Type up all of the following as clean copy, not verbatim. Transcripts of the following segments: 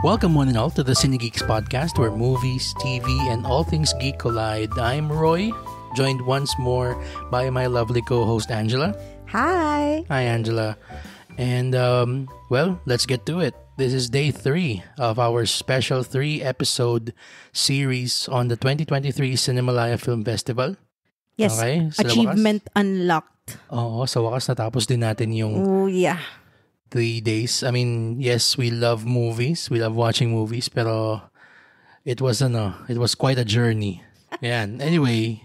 Welcome one and all to the Cine Geeks podcast where movies, TV, and all things geek collide. I'm Roy, joined once more by my lovely co-host Angela. Hi! Hi Angela. And well, let's get to it. This is day 3 of our special 3-episode series on the 2023 Cinemalaya Film Festival. Yes, okay, achievement unlocked. Oo, sa wakas natapos din natin yung Oh, yeah. 3 days. I mean, yes, we love movies. We love watching movies. Pero it was quite a journey. Yan. Anyway,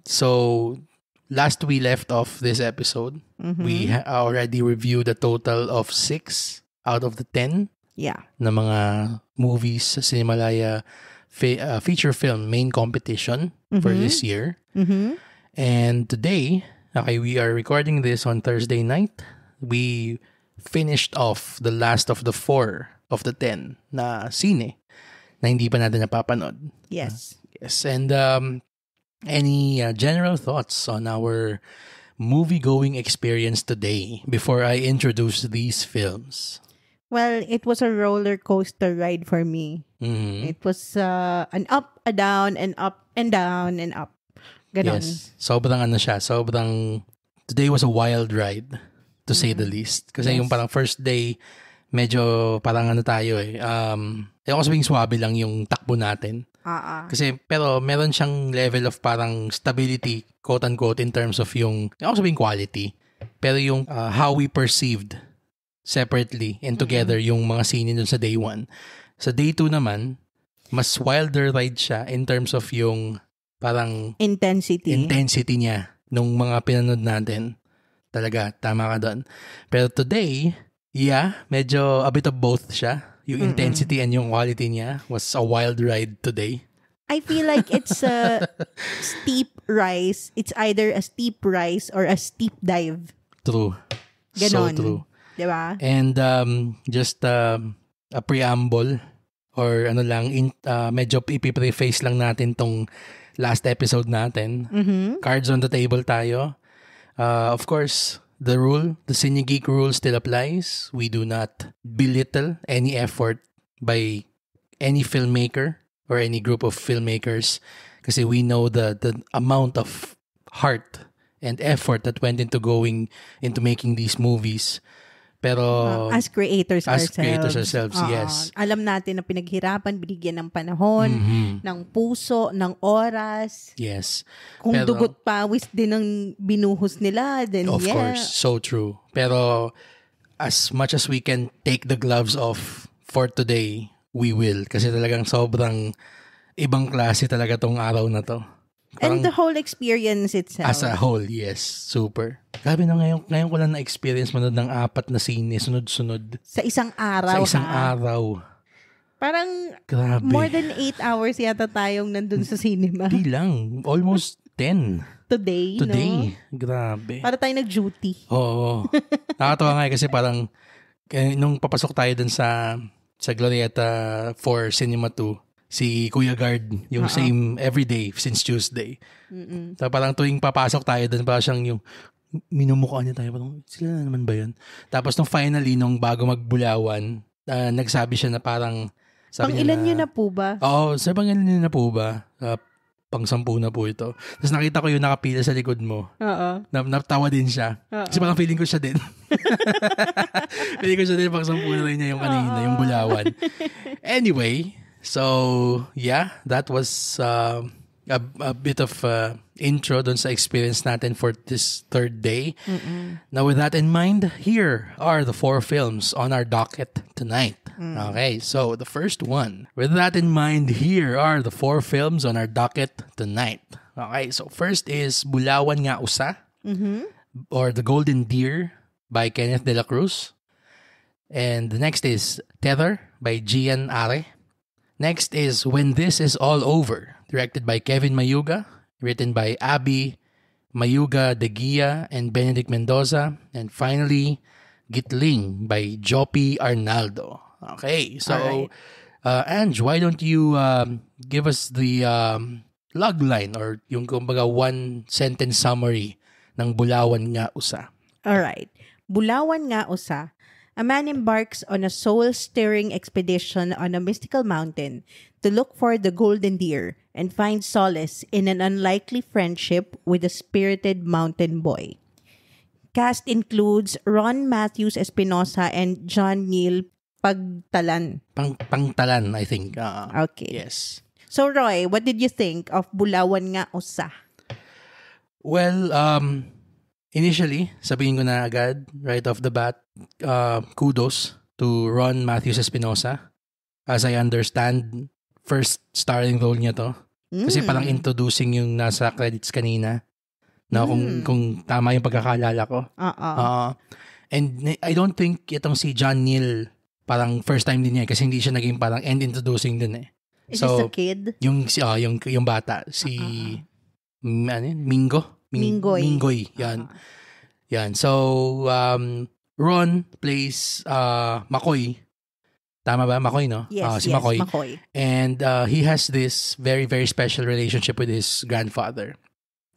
so last we left off this episode, we already reviewed a total of 6 out of the 10 na mga movies sa Cinemalaya feature film main competition for this year. And today, okay, we are recording this on Thursday night. We finished off the last of the 4 of the 10 na sine na hindi pa natin napapanood. Yes. Yes. And any general thoughts on our movie-going experience today before I introduce these films? Well, it was a roller coaster ride for me. It was an up, a down, and up, and down, and up. Ganon. Yes. Today was a wild ride, to say the least. Kasi yung parang first day, medyo parang tayo eh. Ako sabing swabe lang yung takbo natin. Kasi, pero meron siyang level of parang stability, quote-unquote, in terms of yung, ako sabing quality. Pero yung how we perceived separately and together yung mga scene dun sa day 1. Sa day 2 naman, mas wilder ride siya in terms of yung parang intensity niya nung mga pinanood natin. Talaga, tama ka doon. Pero today, medyo a bit of both siya. Yung intensity and yung quality niya was a wild ride today. I feel like it's a steep rise. It's either a steep rise or a steep dive. True. Ganon. So true. Diba? And just a preamble or medyo ipipreface lang natin tong last episode natin. Cards on the table tayo. Of course, the Cine Geek rule still applies. We do not belittle any effort by any filmmaker or any group of filmmakers kasi we know the amount of heart and effort that went into making these movies. Pero as creators ourselves, yes. Alam natin na pinaghirapan, binigyan ng panahon, ng puso, ng oras. Yes. Kung dugot pawis din ang binuhos nila, then of course, so true. Pero as much as we can take the gloves off for today, we will. Kasi talagang sobrang ibang klase talaga tong araw na to. And the whole experience itself. As a whole, yes. Super. Grabe na ngayon ko lang na-experience manood ng 4 na sine, sunod-sunod. Sa isang araw, araw. Parang grabe. More than 8 hours yata tayong nandun sa cinema. Di lang. Almost 10. Today, no? Grabe. Para tayo nag-duty. Oo. Nakatawa nga kasi parang nung papasok tayo dun sa Glorieta for Cinema 2, si Kuya Guard, yung same everyday since Tuesday. So parang tuwing papasok tayo doon, parang siyang yung minumukha niya tayo. Parang, sila na naman ba yun? Tapos nung finally, nung bago magbulawan, nagsabi siya na parang, sabi niya nyo na po ba? Oo, pang ilan nyo na po ba? Pang 10 na po ito. Tapos nakita ko yung nakapila sa likod mo. Oo. Natawa din siya. Kasi parang feeling ko siya din. Feeling ko siya din, pang 10 na rin niya yung kanina, yung bulawan. Anyway, so, yeah, that was a bit of intro dun sa experience natin for this 3rd day. Now, with that in mind, here are the 4 films on our docket tonight. Okay, so the first one. With that in mind, here are the 4 films on our docket tonight. Okay, so first is Bulawan Nga Usa, or The Golden Deer by Kenneth De La Cruz. And the next is Tether by Gian Are. Next is When This Is All Over, directed by Kevin Mayuga, written by Abby Mayuga de Guia and Benedict Mendoza. And finally, Gitling by Joppy Arnaldo. Okay, so, Ange, why don't you give us the logline or yung kumbaga 1-sentence summary ng Bulawan Nga Usa? Alright. Bulawan Nga Usa A man embarks on a soul-stirring expedition on a mystical mountain to look for the golden deer and find solace in an unlikely friendship with a spirited mountain boy. Cast includes Ron Matthews Espinosa and John Neal Pagtalan. Pangtalan, I think. Okay. Yes. So, Roy, what did you think of Bulawan Nga Usa? Well, initially, sabihin ko na agad, right off the bat, kudos to Ron Matthews Espinosa. As I understand, first starring role niya to. Kasi parang introducing yung nasa credits kanina. Na kung tama yung pagkakaalala ko. And I don't think itong si John Neal parang first time din niya kasi hindi siya naging parang end introducing din eh. Is this a kid? Yung bata, si Mingoy. Yan. Yan. So, Ron plays McCoy. Tama ba? McCoy, no? Yes, si McCoy. McCoy. And he has this very, very special relationship with his grandfather.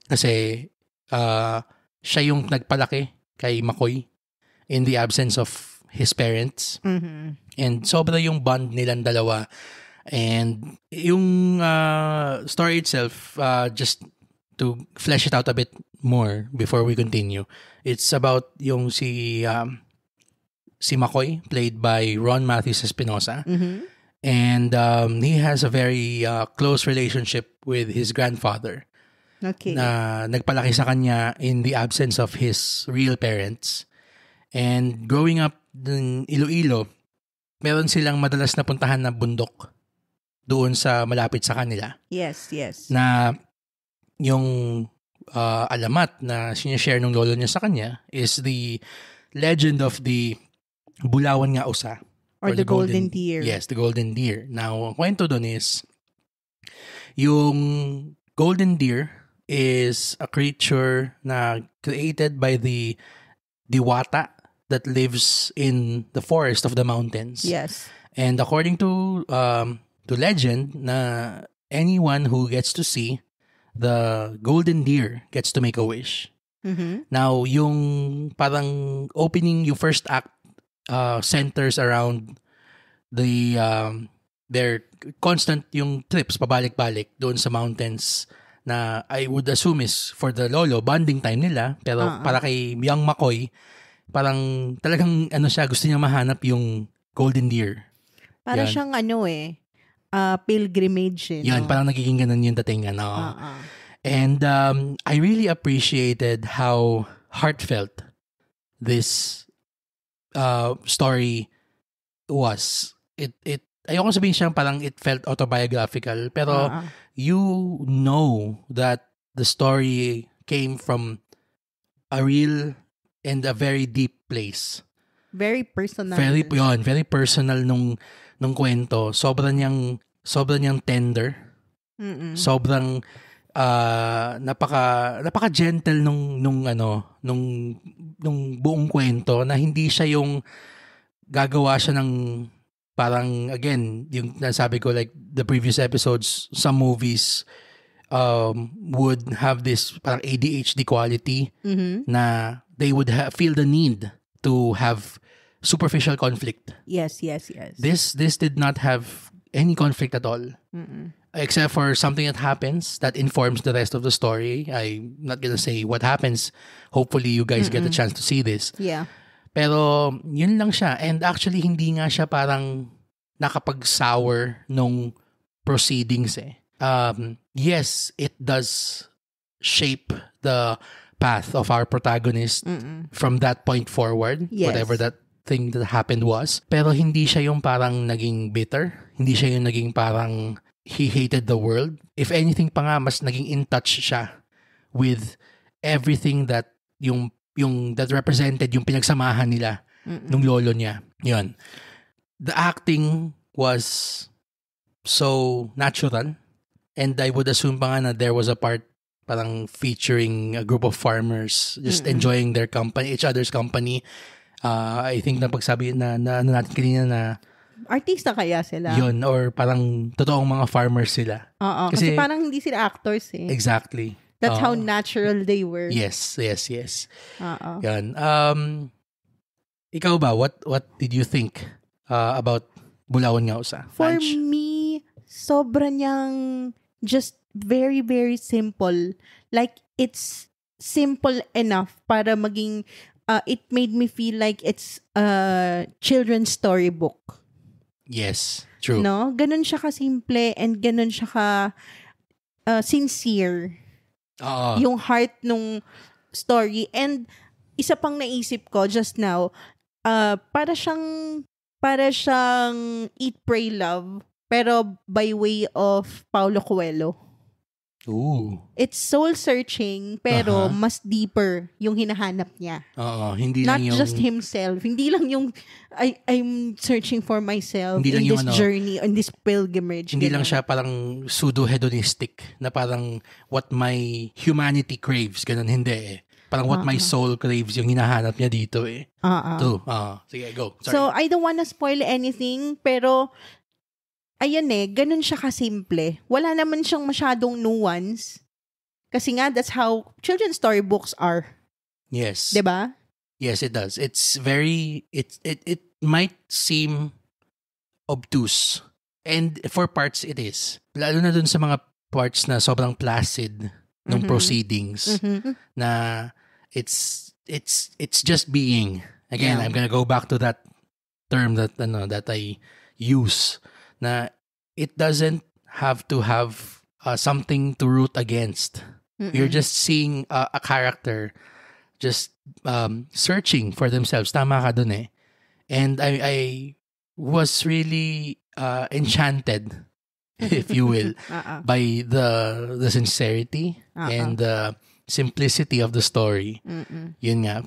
Kasi siya yung nagpalaki kay McCoy in the absence of his parents. Mm-hmm. And sobra yung bond nilang dalawa. And yung story itself, just to flesh it out a bit more before we continue, it's about yung si McCoy, played by Ron Matthews Espinosa. Mm-hmm. And he has a very close relationship with his grandfather. Okay. Na nagpalaki sa kanya in the absence of his real parents. And growing up in Iloilo, meron silang madalas na puntahan na bundok doon sa malapit sa kanila. Yes. Na yung alamat na sinishare ng lolo niya sa kanya is the legend of the Bulawan Nga Usa. Or the golden deer. Yes, the golden deer. Now, ang kwento doon is, yung golden deer is a creature na created by the diwata that lives in the forest of the mountains. Yes. And according to legend, na anyone who gets to see the golden deer gets to make a wish. Mm-hmm. Now, yung parang opening, yung first act centers around their constant yung trips pabalik-balik doon sa mountains na I would assume is for the lolo, bonding time nila. Pero para kay young McCoy, parang talagang siya, gusto niya mahanap yung golden deer. Para yan. Siyang pilgrimage. Yan, parang nagiging ganun yung dating. And I really appreciated how heartfelt this story was. It ayoko sabihin siyang parang it felt autobiographical, pero you know that the story came from a real and a very deep place. Very personal. Very personal nung kwento. Sobrang niyang tender. Mm-mm. Sobrang napaka gentle nung buong kwento, na hindi siya yung gagawa siya ng parang, again, yung nasabi ko, like the previous episodes, some movies would have this parang ADHD quality, na they would feel the need to have superficial conflict. Yes. This did not have any conflict at all. Mm-mm. Except for something that happens that informs the rest of the story. I'm not gonna say what happens. Hopefully, you guys get a chance to see this. Yeah. Pero, yun lang siya. And actually, hindi nga siya parang nakapag-sour nung proceedings eh. Yes, it does shape the path of our protagonist from that point forward. Yes. Whatever that thing that happened was. Pero hindi siya yung parang naging bitter. Hindi siya yung naging parang he hated the world. If anything pa nga, mas naging in touch siya with everything that yung that represented yung pinagsamahan nila nung lolo niya. Yun. The acting was so natural, and I would assume pa nga na there was a part parang featuring a group of farmers just enjoying their company, each other's company. I think na pagsabi na natin kanina na artista kaya sila. Yun, or parang totoong mga farmers sila. Oo, kasi parang hindi sila actors eh. Exactly. That's how natural they were. Yes. Oo. Yan. Ikaw ba, what did you think about Bulawan Nga Usa? For Ange? me, sobra niyang just very, very simple. Like, it's simple enough para maging, it made me feel like it's a children's storybook. Yes, true. No? Ganun siya ka-simple and ganun siya sincere. Oo. Yung heart nung story. And isa pang naisip ko just now, para siyang Eat, Pray, Love, pero by way of Paulo Coelho. Ooh. It's soul-searching, pero mas deeper yung hinahanap niya. Oo, hindi Not lang yung... just himself. Hindi lang yung, I'm searching for myself Hindi lang in yung this journey, in this pilgrimage. Hindi lang siya parang pseudo-hedonistic na parang what my humanity craves. Ganun, hindi eh. Parang what my soul craves yung hinahanap niya dito eh. Sige, go. Sorry. So, I don't wanna spoil anything, pero ayan ganun siya kasimple. Wala naman siyang masyadong nuance. Kasi nga, that's how children's storybooks are. Yes. Diba? Yes, it does. It's very, it might seem obtuse. And for parts, it is. Lalo na dun sa mga parts na sobrang placid ng proceedings na it's just being. Again, I'm gonna go back to that term that I use na it doesn't have to have something to root against. You're just seeing a character just searching for themselves. Tama ka dun eh. And I was really enchanted, if you will, by the sincerity and the simplicity of the story. Yun nga.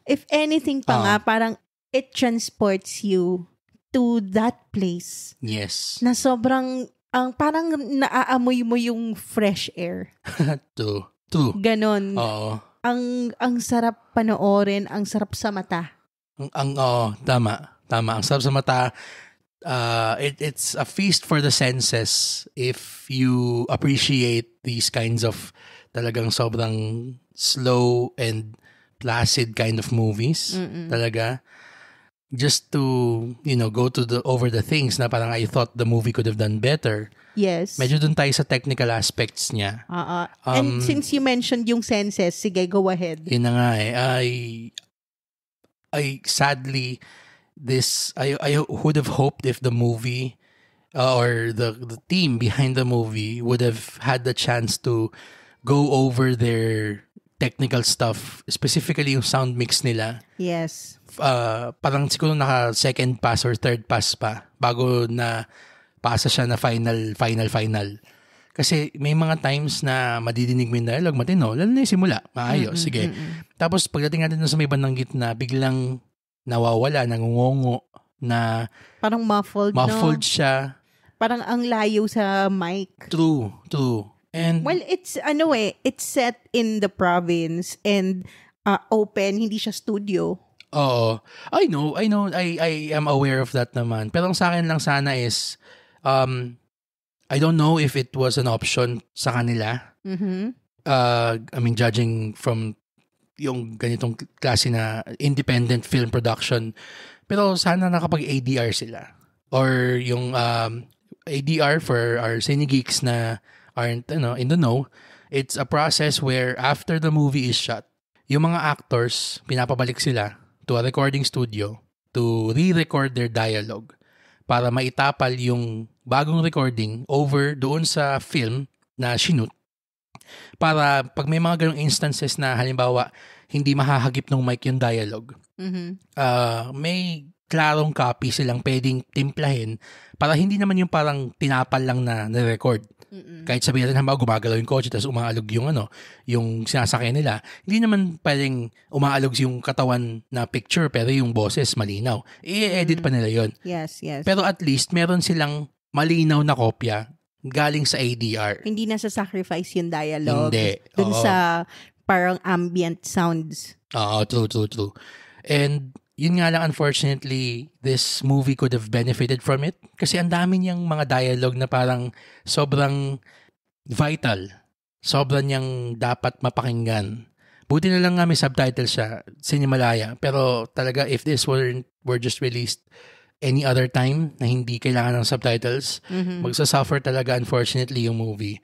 If anything pa nga, parang it transports you to that place. Yes. Na sobrang, parang naaamoy mo yung fresh air. True. Ganon. Oo. Ang sarap panoorin, ang sarap sa mata. Tama. Ang sarap sa mata. It's a feast for the senses if you appreciate these kinds of talagang sobrang slow and placid kind of movies. Talaga. Just to, go to over the things na parang I thought the movie could have done better. Yes. Medyo dun tayo sa technical aspects niya. And since you mentioned yung senses, sige, go ahead. Yun na nga eh. I sadly, I would have hoped if the movie or the team behind the movie would have had the chance to go over their technical stuff, specifically yung sound mix nila. Yes. Parang siguro naka second pass or third pass pa bago na pasa siya na final. Kasi may mga times na madidinig mo yung dialogue, matino, lalo na yung simula, maayos, sige. Tapos pagdating natin sa may bandang gitna, biglang nawawala, nangungongo, na parang muffled siya. Parang ang layo sa mic. True. And well, it's set in the province and open, hindi siya studio. Oo. I know. I am aware of that naman. Pero ang sa akin lang sana is, I don't know if it was an option sa kanila. I mean, judging from yung ganitong klase na independent film production. Pero sana nakapag-ADR sila. Or yung ADR for our cine geeks na aren't in the know, it's a process where after the movie is shot, yung mga actors, pinapabalik sila to a recording studio to re-record their dialogue para maitapal yung bagong recording over doon sa film na shoot. Para pag may mga ganong instances na halimbawa hindi mahahagip ng mic yung dialogue, may klarong copy silang pwedeng timplahin para hindi naman yung parang tinapal lang na record. Kahit sabihin natin halimbawa gumagalaw yung kotse tapos umaalog yung sinasakyan nila, hindi naman pwedeng umaalog yung katawan na picture pero yung boses malinaw. I-edit pa nila yon. Yes. Pero at least meron silang malinaw na kopya galing sa ADR. Hindi na sa sacrifice yung dialogue. Hindi. Dun sa parang ambient sounds. Oo, true. And yun nga lang, unfortunately, this movie could have benefited from it kasi ang dami niyang mga dialogue na parang sobrang vital. Sobrang niyang dapat mapakinggan. Buti na lang nga may subtitles siya, Sinimalaya. Pero talaga, if this were just released any other time na hindi kailangan ng subtitles, magsasuffer talaga unfortunately yung movie.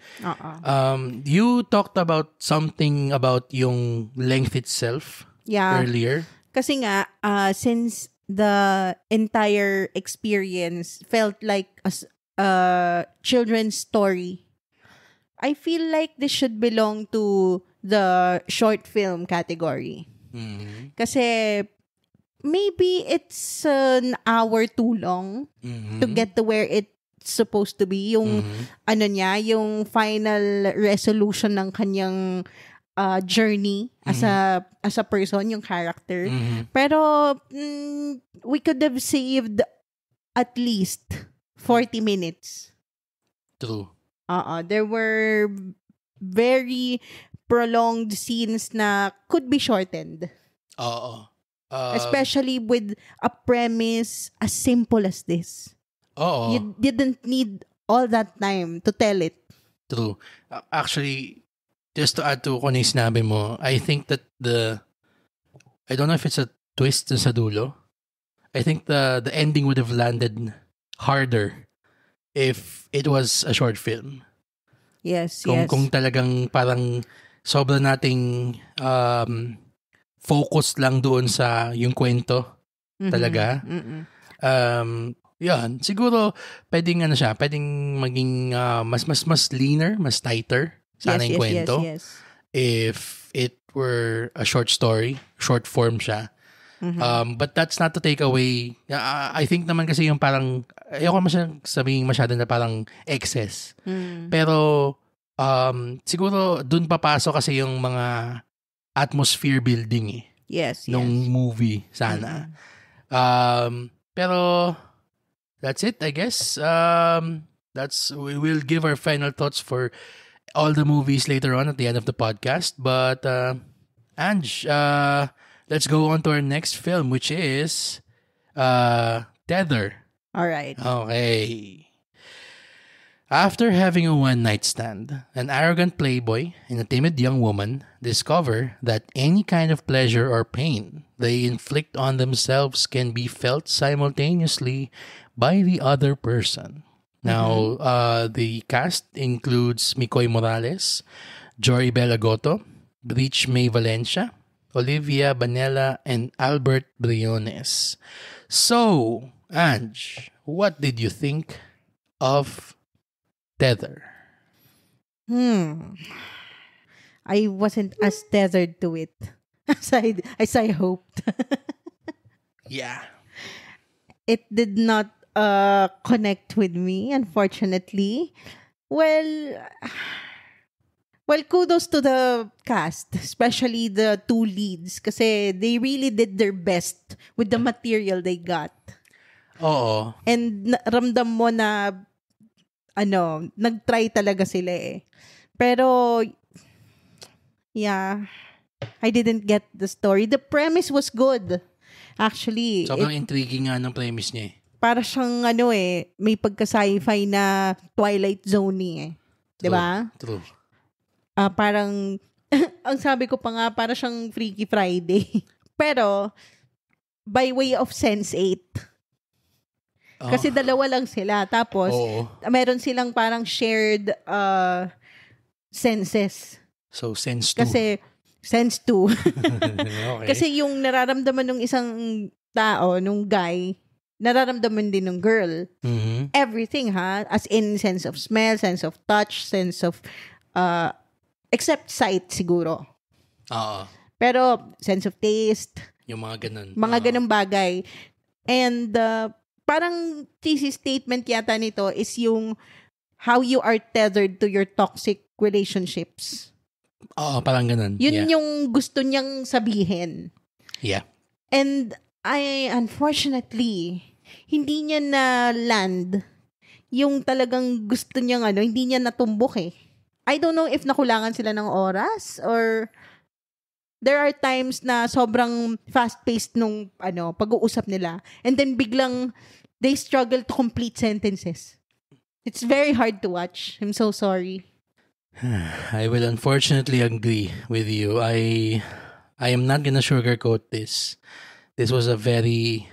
You talked about something about yung length itself earlier. Kasi nga, since the entire experience felt like a children's story, I feel like this should belong to the short film category. Kasi maybe it's an hour too long to get to where it's supposed to be. Yung ano niya, yung final resolution ng kanyang journey as a person, yung character. Pero we could have saved at least 40 minutes. True. There were very prolonged scenes na could be shortened. Especially with a premise as simple as this. You didn't need all that time to tell it. True. Actually, just to add to kung ano yung sinabi mo, I think that I don't know if it's a twist sa dulo. I think the ending would have landed harder if it was a short film. Yes. Kung talagang parang sobra nating focus lang doon sa yung kwento talaga. Yan, siguro pwedeng maging mas leaner, mas tighter sana yung kwento. Yes. If it were a short story, short form siya. But that's not to take away. I think naman kasi yung parang, ayoko sabihin masyado na parang excess. Pero siguro dun papasok kasi yung mga atmosphere building nung movie sana. Pero that's it, I guess. We will give our final thoughts for all the movies later on at the end of the podcast. But Ange, let's go on to our next film, which is Tether. All right. Okay. After having a one-night stand, an arrogant playboy and a timid young woman discover that any kind of pleasure or pain they inflict on themselves can be felt simultaneously by the other person. Now, the cast includes Mikoy Morales, Jory Belagoto, Rich May Valencia, Olivia Banela, and Albert Briones. So, Ange, what did you think of Tether? I wasn't as tethered to it as I hoped. Yeah. It did not connect with me, unfortunately. Well, kudos to the cast, especially the two leads, kasi they really did their best with the material they got. Oo. And ramdam mo na nag-try talaga sila eh. Pero yeah, I didn't get the story. The premise was good. Actually, sobrang intriguing nga ng premise niya eh. Para siyang may pagka-sci-fi na Twilight Zone eh. 'Di ba? True. Parang ang sabi ko pa nga para siyang Freaky Friday. Pero by way of Sense8. Kasi dalawa lang sila. Tapos meron silang parang shared senses. So Sense2. Kasi Sense2. Okay. Kasi yung nararamdaman ng isang tao, nung guy, nararamdaman din ng girl. Everything, ha? As in sense of smell, sense of touch, sense of except sight siguro. Pero sense of taste. Yung mga ganun. Mga ganun bagay. And parang thesis statement yata nito is yung how you are tethered to your toxic relationships. Parang ganun. Yun yung gusto niyang sabihin. Yeah. And unfortunately, hindi niya na land yung talagang gusto niyang hindi niya natumbok eh. I don't know if nakulangan sila ng oras or there are times na sobrang fast-paced nung pag-uusap nila and then biglang they struggle to complete sentences. It's very hard to watch. I'm so sorry. I will unfortunately agree with you. I am not gonna sugarcoat this. This was a very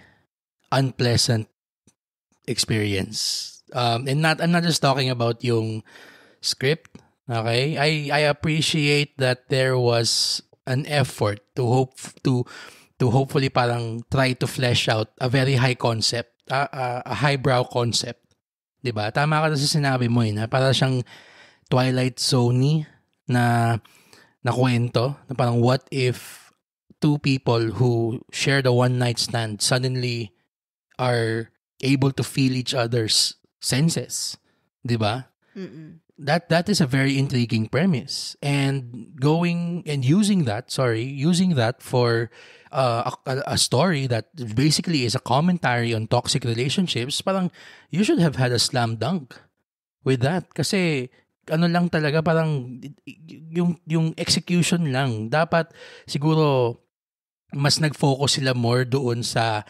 unpleasant experience. And I'm not just talking about yung script. Okay, I appreciate that there was an effort to hopefully parang try to flesh out a very high concept, a highbrow concept. 'Di ba? Tama ka sa sinabi mo na para siyang Twilight Zone na kwento na parang what if two people who shared a one night stand suddenly are able to feel each other's senses, 'di ba? That is a very intriguing premise, and using that for a story that basically is a commentary on toxic relationships. Parang you should have had a slam dunk with that, kasi ano lang talaga, parang yung execution lang dapat siguro mas nag-focus sila more doon sa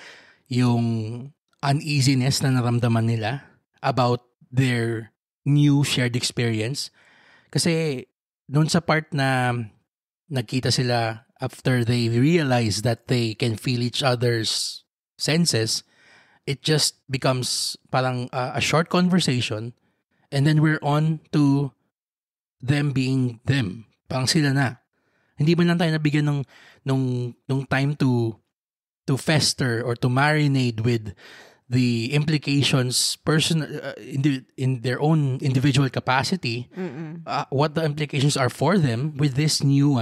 yung uneasiness na naramdaman nila about their new shared experience. Kasi noon sa part na nagkita sila after they realize that they can feel each other's senses, it just becomes parang a short conversation, and then we're on to them being them. Parang sila na. Hindi ba lang tayo nabigyan nung time to fester or to marinate with the implications in their own individual capacity, what the implications are for them with this new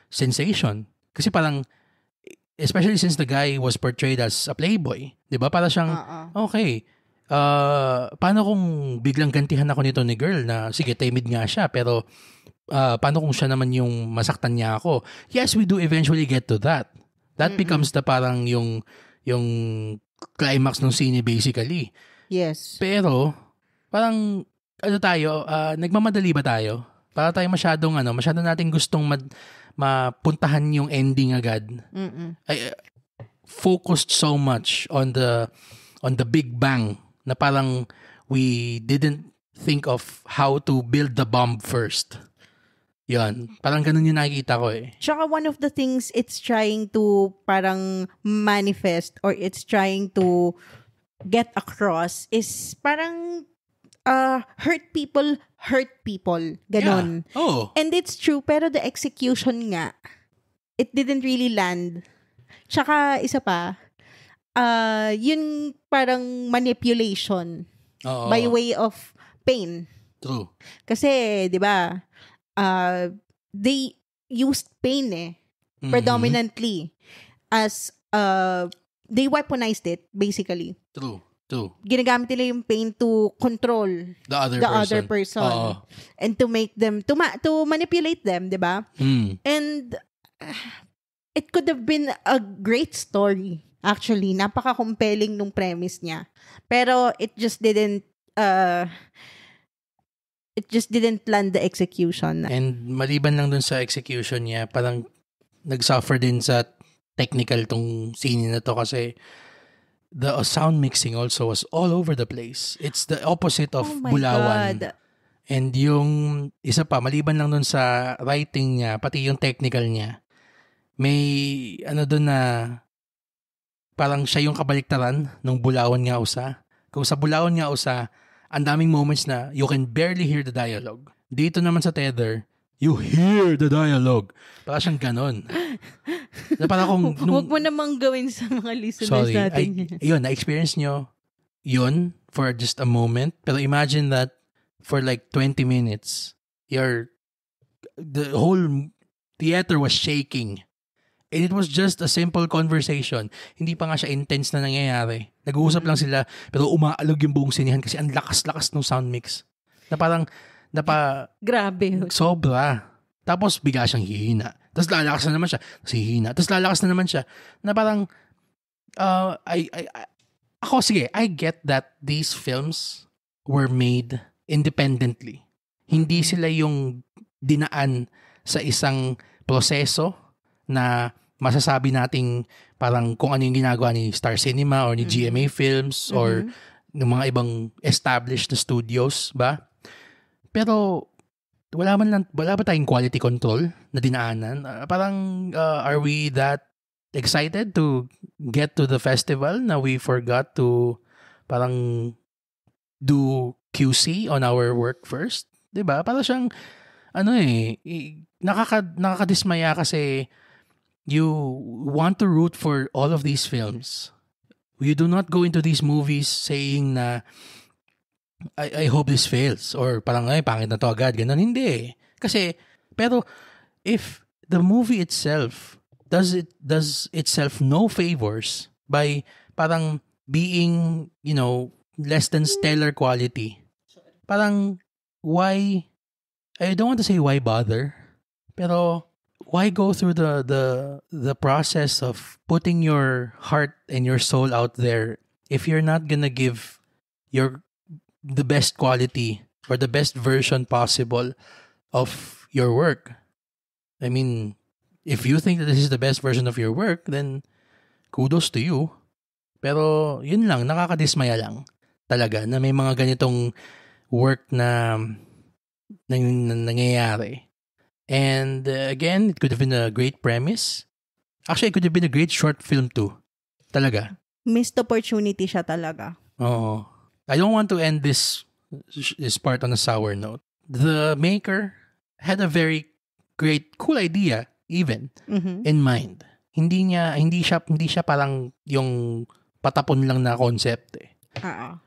sensation. Kasi parang, especially since the guy was portrayed as a playboy, 'di ba? Para siyang okay, paano kung biglang gantihan ako nito ni girl na sige timid nga siya, pero paano kung siya naman yung masaktan niya ako? Yes, we do eventually get to that. That becomes the parang yung climax ng sine basically. Yes. Pero parang nagmamadali ba tayo? Para tayo masyado nating gustong mapuntahan yung ending agad. I focused so much on the Big Bang na parang we didn't think of how to build the bomb first. Yan. Parang ganun yung nakikita ko eh. Tsaka one of the things it's trying to parang manifest or it's trying to get across is parang hurt people. Ganon. Yeah. Oh. And it's true, pero the execution nga, it didn't really land. Tsaka isa pa, yun parang manipulation by way of pain. True. Kasi, di ba, they used pain predominantly as they weaponized it basically. True. Ginagamit nila yung pain to control the other person. And to make them to manipulate them, 'di ba? And it could have been a great story actually. Napaka-compelling nung premise niya. Pero it just didn't land the execution. And maliban lang dun sa execution niya, parang nagsuffer din sa technical tong scene na to kasi the sound mixing also was all over the place. It's the opposite of Bulawan. God. And yung isa pa, maliban lang dun sa writing niya, pati yung technical niya, may dun na parang siya yung kabaliktaran ng Bulawan nga usa. Kung sa Bulawan nga usa, ang daming moments na you can barely hear the dialogue. Dito naman sa Tether, you hear the dialogue. Para siyang ganon. Na parang Huwag mo namang gawin sa mga listeners natin. Na-experience nyo yun for just a moment. Pero imagine that for like 20 minutes, the whole theater was shaking. And it was just a simple conversation. Hindi pa nga siya intense na nangyayari. Nag-uusap lang sila, pero umaalog yung buong sinihan kasi ang lakas-lakas ng sound mix. Na parang, grabe. Sobra. Tapos bigla siyang hihina. Tapos lalakas na naman siya. Tapos hihina. Tapos lalakas na naman siya. Na parang, I get that these films were made independently. Hindi sila yung dinaan sa isang proseso na masasabi nating parang kung ano yung ginagawa ni Star Cinema or ni GMA Films or ng mga ibang established na studios ba? Pero wala ba tayong quality control na dinaanan? Are we that excited to get to the festival na we forgot to parang do QC on our work first? 'Di ba? Para siyang nakakadismaya kasi you want to root for all of these films. You do not go into these movies saying na I hope this fails or parang pangit na to agad, ganun. Hindi. Kasi pero if the movie itself does itself no favors by parang being, less than stellar quality. Parang why, I don't want to say why bother, pero why go through the process of putting your heart and your soul out there if you're not gonna give the best quality or the best version possible of your work? I mean, if you think that this is the best version of your work, then kudos to you. Pero yun lang, nakakadismaya lang talaga na may mga ganitong work na nangyayari. And again, it could have been a great premise. Actually, it could have been a great short film too. Talaga. Missed opportunity siya talaga. Oo. I don't want to end this part on a sour note. The maker had a very great, cool idea even in mind. Hindi siya parang yung patapon lang na concept eh.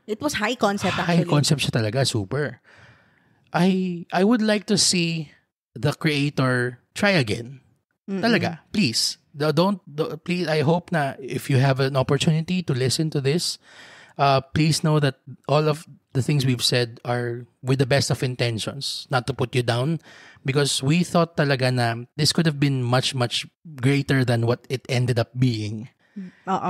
It was high concept actually. High concept siya talaga, super. I would like to see the creator try again. Talaga, please. Please, I hope na if you have an opportunity to listen to this, please know that all of the things we've said are with the best of intentions, not to put you down, because we thought talaga na this could have been much, much greater than what it ended up being.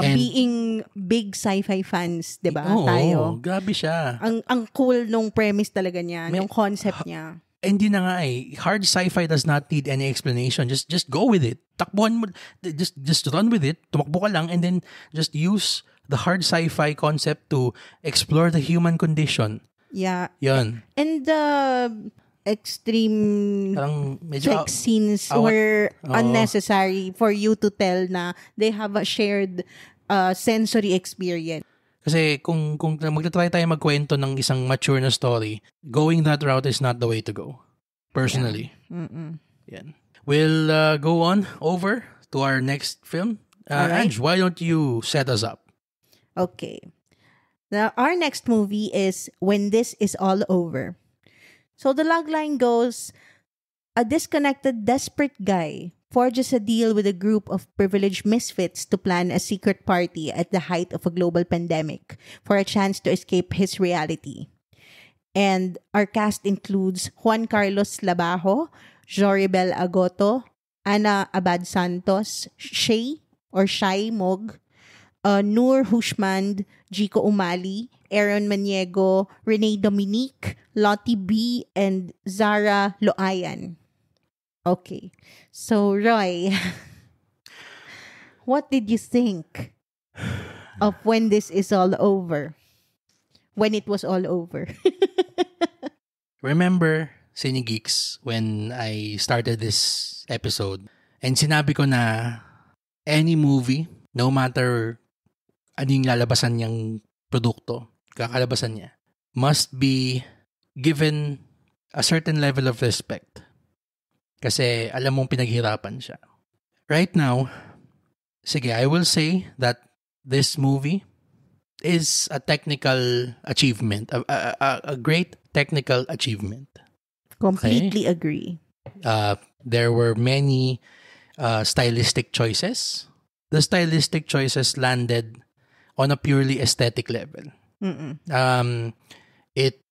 Being big sci-fi fans, 'di ba? Tayo. Grabe siya. Ang cool nung premise talaga niya, yung concept niya. Hindi na nga hard sci-fi does not need any explanation. Just go with it. Takbuhan mo, just run with it. Tumakbo ka lang and then just use the hard sci-fi concept to explore the human condition. Yeah. Yun. And the extreme sex scenes were unnecessary for you to tell na they have a shared sensory experience. Kasi kung magta-try tayo magkwento ng isang mature na story, going that route is not the way to go. Personally. Yeah. Yan. We'll go on over to our next film. Right. Ange, why don't you set us up? Okay. Now, our next movie is When This Is All Over. So the logline goes, a disconnected, desperate guy forges a deal with a group of privileged misfits to plan a secret party at the height of a global pandemic for a chance to escape his reality. And our cast includes Juan Carlos Labajo, Joribel Agoto, Ana Abad Santos, Shai Mog, Noor Hushmand, Jico Umali, Aaron Maniego, Renee Dominique, Lottie B, and Zara Loayan. Okay. So, Roy, what did you think of When This Is All Over? When it was all over. Remember, Cine Geeks, when I started this episode, and sinabi ko na any movie, no matter ano yung lalabasan niyang produkto, kakalabasan niya, must be given a certain level of respect. Kasi alam mong pinaghirapan siya. Right now, sige, I will say that this movie is a technical achievement, a great technical achievement. Completely agree. There were many stylistic choices. The stylistic choices landed on a purely aesthetic level. It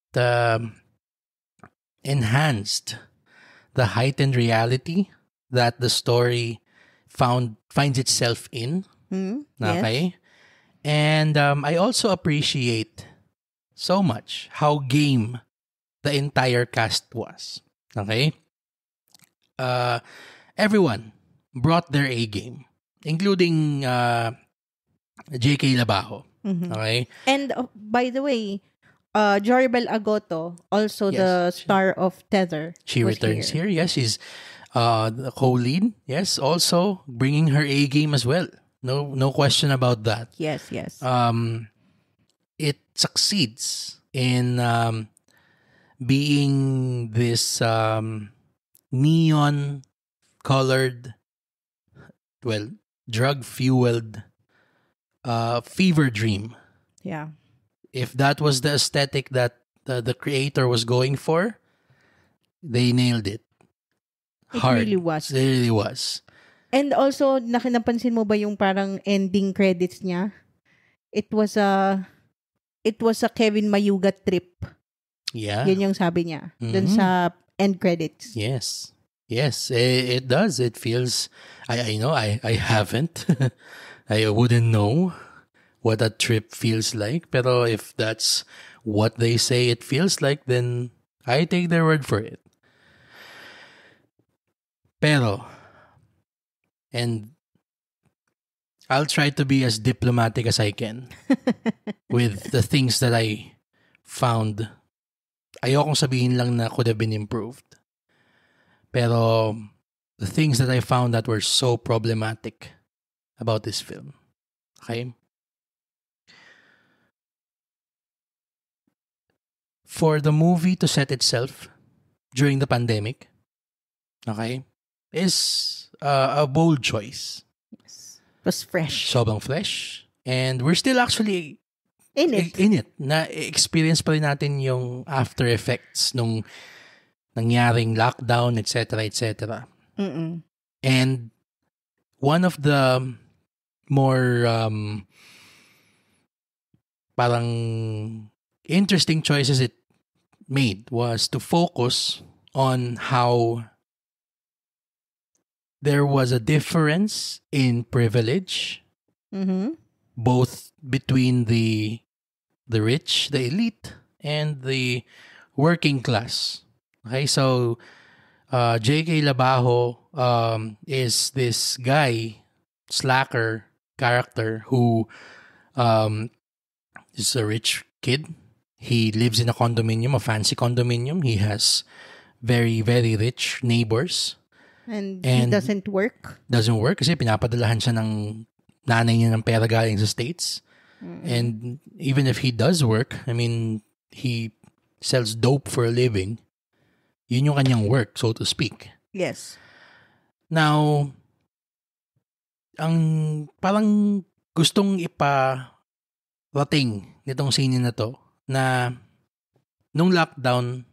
enhanced the heightened reality that the story finds itself in. Okay? Yes. And I also appreciate so much how game the entire cast was. Okay? Everyone brought their A game, including J.K. Labajo. Okay? And by the way, Joribel Agoto, also Yes. the star of Tether. She was returns here. Yes, she's the co-lead. Yes, also bringing her A game as well. No question about that. Yes. It succeeds in being this neon colored, well, drug fueled fever dream. Yeah. If that was the aesthetic that the creator was going for, they nailed it. It Hard. really was. It really was. And also, napansin mo ba yung parang ending credits niya? It was a Kevin Mayuga trip. Yeah. Yun yung sabi niya. Dun sa end credits. Yes. Yes, it does. It feels, I know, I haven't. I wouldn't know what that trip feels like. Pero if that's what they say it feels like, then I take their word for it. Pero, and I'll try to be as diplomatic as I can with the things that I found. Ayokong sabihin lang na could have been improved. Pero the things that I found that were so problematic about this film. Okay? For the movie to set itself during the pandemic, okay, is a bold choice. Yes. It was fresh. Sobrang fresh. And we're still actually In it. Na-experience pa rin natin yung after effects nung nangyaring lockdown, etc., etc. Mm-mm. And one of the more parang interesting choices it made was to focus on how there was a difference in privilege, Mm-hmm. both between the rich, the elite, and the working class. Okay, so J.K. Labajo is this guy, slacker character who is a rich kid. He lives in a condominium, a fancy condominium. He has very, very rich neighbors. And he doesn't work. Doesn't work kasi pinapadalahan siya ng nanay niya ng pera galing sa States. And even if he does work, I mean, he sells dope for a living. Yun yung kanyang work, so to speak. Yes. Now, ang parang gustong iparating nitong scene na to, na nung lockdown,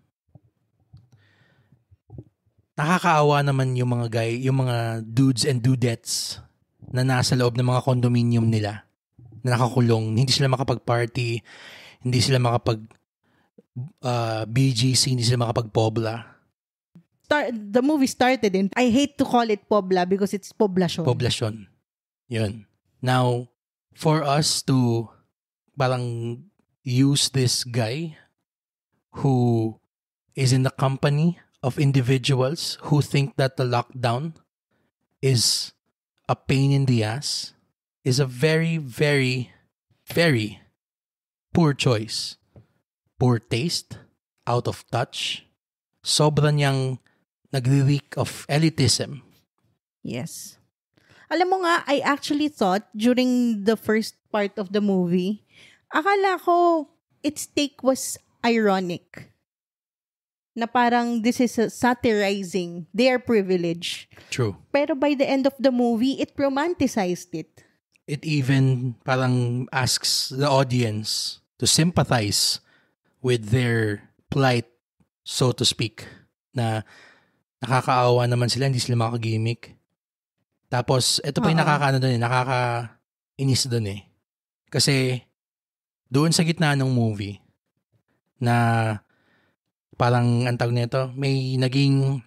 nakakaawa naman yung mga dudes and dudettes na nasa loob ng mga condominium nila, na nakakulong, hindi sila makapag-party, hindi sila makapag BGC, hindi sila makapag-pobla. The movie started in, I hate to call it pobla because it's poblasyon. Poblasyon. Yun. Now, for us to parang use this guy who is in the company of individuals who think that the lockdown is a pain in the ass is a very, very, very poor choice. Poor taste, out of touch, sobra niyang nagre-reek of elitism. Yes. Alam mo nga, I actually thought during the first part of the movie, akala ko its take was ironic. Na parang this is satirizing their privilege. True. Pero by the end of the movie, it romanticized it. It even parang asks the audience to sympathize with their plight, so to speak. Na nakakaawa naman sila, hindi sila makagimik. Tapos, ito pa yung nakakainis doon eh. Kasi, doon sa gitna ng movie, na parang, ang tawag nito, may naging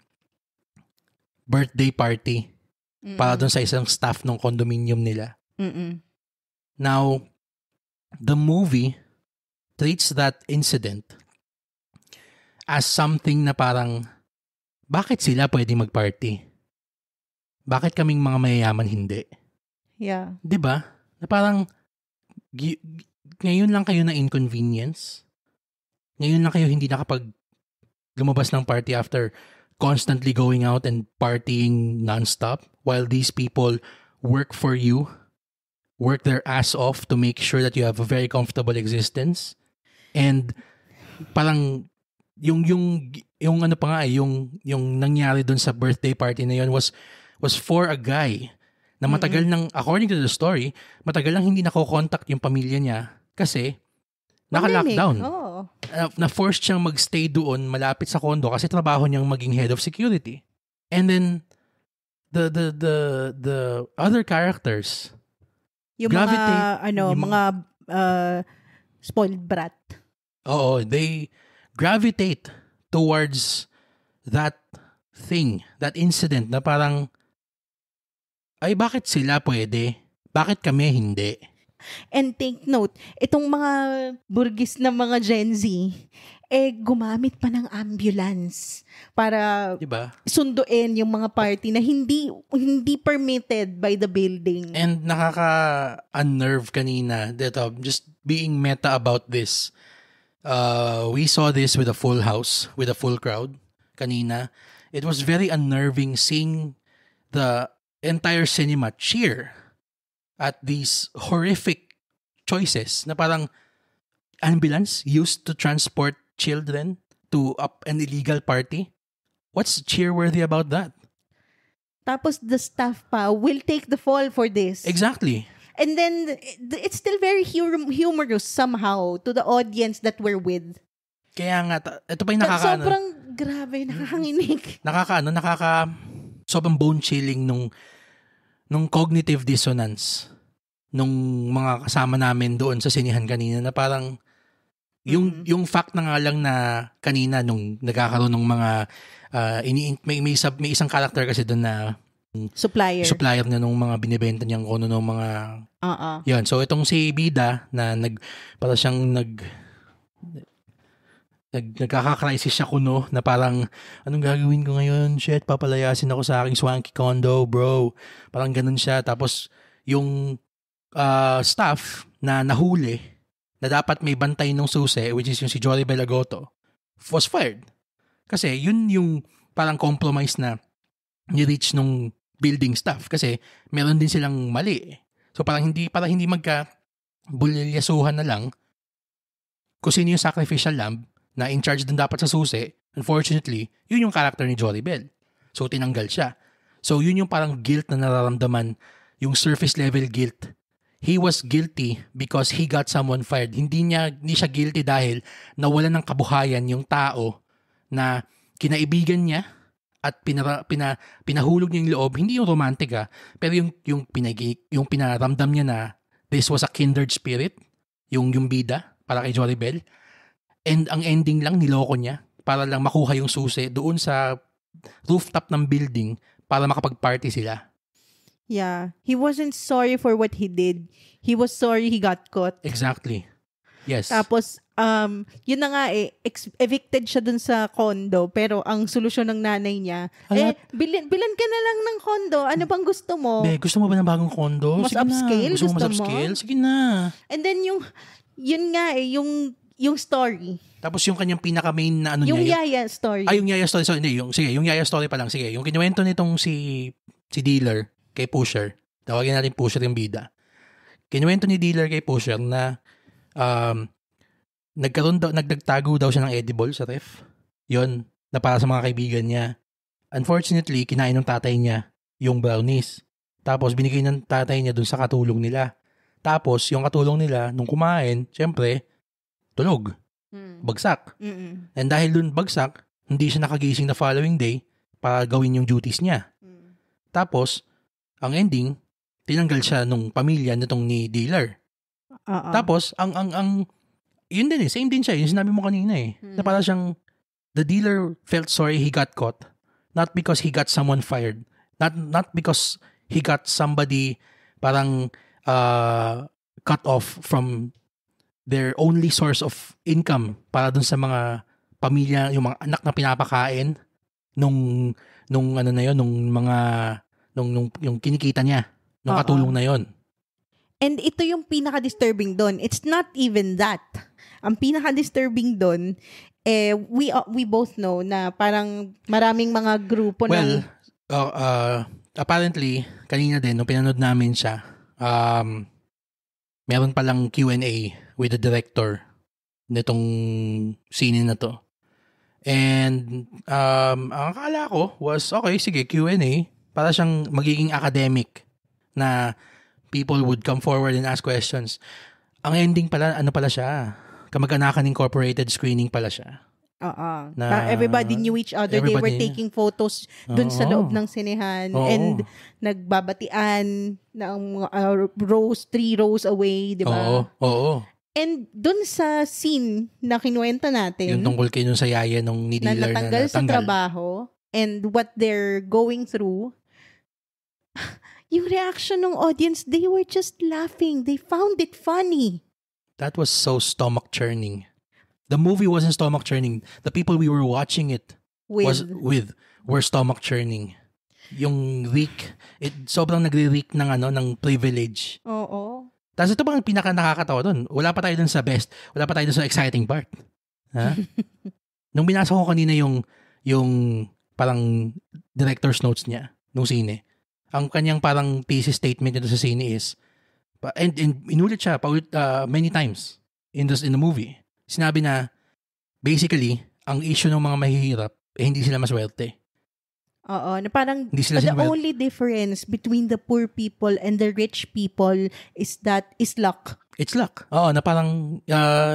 birthday party para doon sa isang staff ng condominium nila. Mm-mm. Now, the movie treats that incident as something na parang, bakit sila pwedeng mag-party? Bakit kaming mga mayayaman hindi? Yeah. 'Di ba? Na parang ngayon lang kayo na inconvenience. Ngayon lang kayo hindi nakapag lumabas ng party after constantly going out and partying nonstop while these people work for you, work their ass off to make sure that you have a very comfortable existence. And parang yung ano pa nga yung nangyari doon sa birthday party na yun was for a guy na matagal nang, according to the story, matagal nang hindi nako-contact yung pamilya niya kasi naka-lockdown. Oh. Na-forced siyang magstay doon malapit sa condo kasi trabaho niyang maging head of security. And then the other characters Yung gravitate, mga spoiled brat. Oo, they gravitate towards that thing, that incident na parang, ay bakit sila pwede? Bakit kami hindi? And take note, itong mga burgis na mga Gen Z, gumamit pa ng ambulance para Diba? sunduin yung mga party na hindi permitted by the building. And nakaka-unnerve kanina dito, just being meta about this. We saw this with a full house, with a full crowd kanina. It was very unnerving seeing the entire cinema cheer at these horrific choices na parang ambulance used to transport children to an illegal party. What's cheer-worthy about that? Tapos the staff pa will take the fall for this. Exactly. And then it's still very humorous somehow to the audience that we're with. Kaya nga, ito pa yung Sobrang grabe, nakakanginig. Sobrang bone-chilling nung cognitive dissonance nung mga kasama namin doon sa sinihan kanina na parang yung fact na nga lang na kanina nung nagkakaroon ng mga may isang character kasi doon na supplier na nung mga binibenta niyang kono ng mga yun. So itong si Bida na nagkaka-crisis siya kuno na parang anong gagawin ko ngayon? Shit, papalayasin ako sa aking swanky condo, bro. Parang ganun siya. Tapos yung staff na nahuli na dapat may bantay ng susi, which is yung si Jory Belagoto, was fired. Kasi yun yung parang compromise na ni-reach nung building staff kasi meron din silang mali. So parang hindi magka-bulilyasuhan na lang kung sino yung sacrificial lamb na in charge din dapat sa susi. Unfortunately, yun yung character ni Jory Bell. So tinanggal siya. So yun yung parang guilt na nararamdaman, yung surface level guilt. He was guilty because he got someone fired. Hindi siya guilty dahil nawalan ng kabuhayan yung tao na kinaibigan niya at pinahulog niya yung loob. Hindi yung romantic pero yung pinaramdam niya na this was a kindred spirit, yung bida para kay Jory Bell. And ang ending lang, niloko niya para lang makuha yung susi doon sa rooftop ng building para makapag-party sila. Yeah. He wasn't sorry for what he did. He was sorry he got caught. Exactly. Yes. Tapos, yun na nga evicted siya dun sa condo, pero ang solusyon ng nanay niya, bilan ka na lang ng condo. Ano bang gusto mo? Gusto mo ba ng bagong condo? Mas Sige upscale? Na. Gusto mo mas upscale? Sige na. And then yun nga yung story. Tapos yung kanyang pinaka-main na yung Yaya story. Yung Yaya story. So, hindi, yung Yaya story pa lang. Sige, yung kinuwento nitong si dealer kay Pusher. Tawagin natin Pusher yung bida. Kinuwento ni dealer kay Pusher na nagtago daw siya ng edible sa ref. Yun, na para sa mga kaibigan niya. Unfortunately, kinain ng tatay niya yung brownies. Tapos binigay ng tatay niya dun sa katulong nila. Tapos yung katulong nila, nung kumain, syempre, tulog. Bagsak. And dahil dun bagsak, hindi siya nakagising na following day para gawin yung duties niya. Tapos, ang ending, tinanggal siya nung pamilya nitong ni dealer. Tapos, yun din same din siya, yung sinabi mo kanina na para siyang, the dealer felt sorry he got caught. Not because he got someone fired. Not because he got somebody parang cut off from their only source of income para dun sa mga pamilya, yung mga anak na pinapakain nung yung kinikita niya, nung katulong na yon. And ito yung pinaka-disturbing doon. It's not even that. Ang pinaka-disturbing doon, we both know na parang maraming mga grupo Well, apparently, kanina din, nung pinanood namin siya, meron palang Q&A with the director nitong scene na to. And ang akala ko was, okay, sige, Q&A. Para siyang magiging academic na people would come forward and ask questions. Ang ending pala, ano pala siya? Kamag-anakan incorporated screening pala siya. Everybody knew each other. They were taking photos dun sa loob ng sinehan and nagbabatian ng 3 rows away, di ba? Oo. And dun sa scene na kinuwenta natin, yung tungkol kayo sa yaya nung ni-dealer na natanggal sa trabaho and what they're going through, yung reaction ng audience, they were just laughing. They found it funny. That was so stomach-churning. The movie wasn't stomach-churning. The people we were watching it were stomach-churning. Yung reek, sobrang nagre-reek ng privilege. Oo. Tapos ito bang pinaka-nakakatawa doon? Wala pa tayo doon sa best. Wala pa tayo doon sa exciting part. Ha? Nung binasa ko kanina yung parang director's notes niya nung sine, ang kanyang parang thesis statement nito sa sine is, and inulit siya many times in the movie. Sinabi na, basically, ang issue ng mga mahihirap, hindi sila maswerte. Oo, na parang the only difference between the poor people and the rich people is luck. It's luck. Oo, na parang, na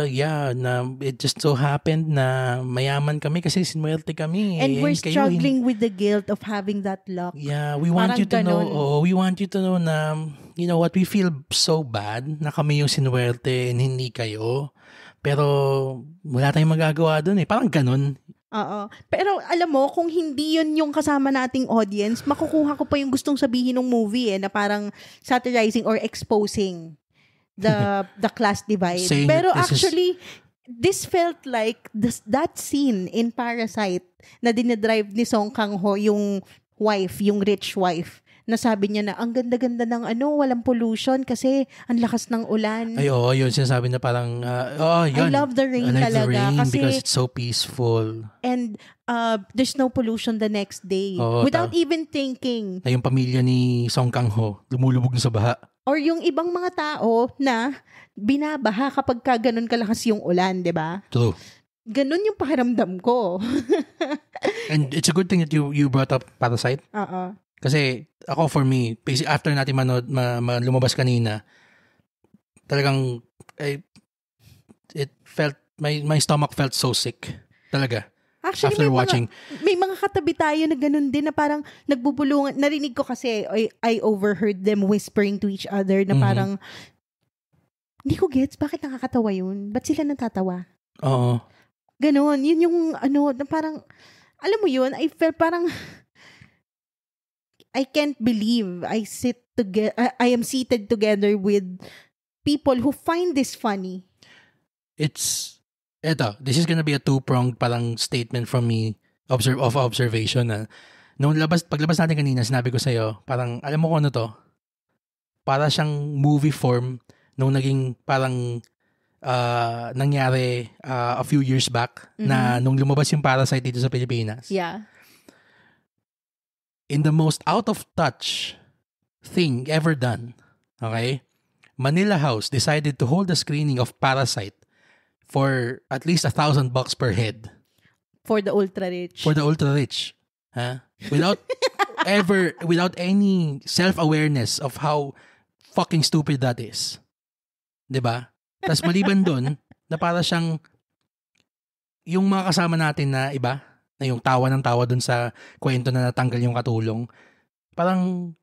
it just so happened na mayaman kami kasi sinwerte kami. And we're struggling with the guilt of having that luck. Yeah, we want you to know na, you know what, we feel so bad na kami yung sinwerte and hindi kayo. Pero wala tayong magagawa dun eh. Parang ganun. Oo. Pero alam mo, kung hindi yun yung kasama nating audience, makukuha ko pa yung gustong sabihin ng movie na parang satirizing or exposing the class divide. Pero actually, this felt like that scene in Parasite na dinadrive ni Song Kang-ho, yung rich wife, na sabi niya na ang ganda-ganda ng walang pollution kasi ang lakas ng ulan. Ay, oo, yun sinasabi na parang, yun. I love the rain talaga. The rain kasi, because it's so peaceful. And there's no pollution the next day. Without even thinking. Na yung pamilya ni Song Kang-ho, lumulubog na sa baha. Or yung ibang mga tao na binabaha kapag ganun kalakas yung ulan, di ba? True. Ganun yung pakiramdam ko. And it's a good thing that you brought up Parasite. Oo. Kasi ako, for me, after natin lumabas kanina, talagang it felt, my stomach felt so sick. Talaga. Actually, after watching. May mga katabi tayo na ganun din na parang nagbubulungan. Narinig ko kasi, I overheard them whispering to each other na parang, hindi ko gets, bakit nakakatawa yun? Ba't sila natatawa? Oo. Ganun. Yun yung, na parang, alam mo yun, I felt parang, I can't believe I am seated together with people who find this funny. This is gonna be a two-pronged parang statement from me of observation na paglabas natin kanina, sinabi ko sa'yo, parang, alam mo kung ano to? Para siyang movie form nung naging parang nangyari a few years back na nung lumabas yung Parasite dito sa Pilipinas. Yeah. In the most out-of-touch thing ever done, okay? Manila House decided to hold a screening of Parasite for at least $1,000 per head. For the ultra-rich. Huh? Without any self-awareness of how fucking stupid that is. Diba? Tapos maliban dun, na para siyang yung mga kasama natin na iba, na yung tawa ng tawa dun sa kwento na natanggal yung katulong, parang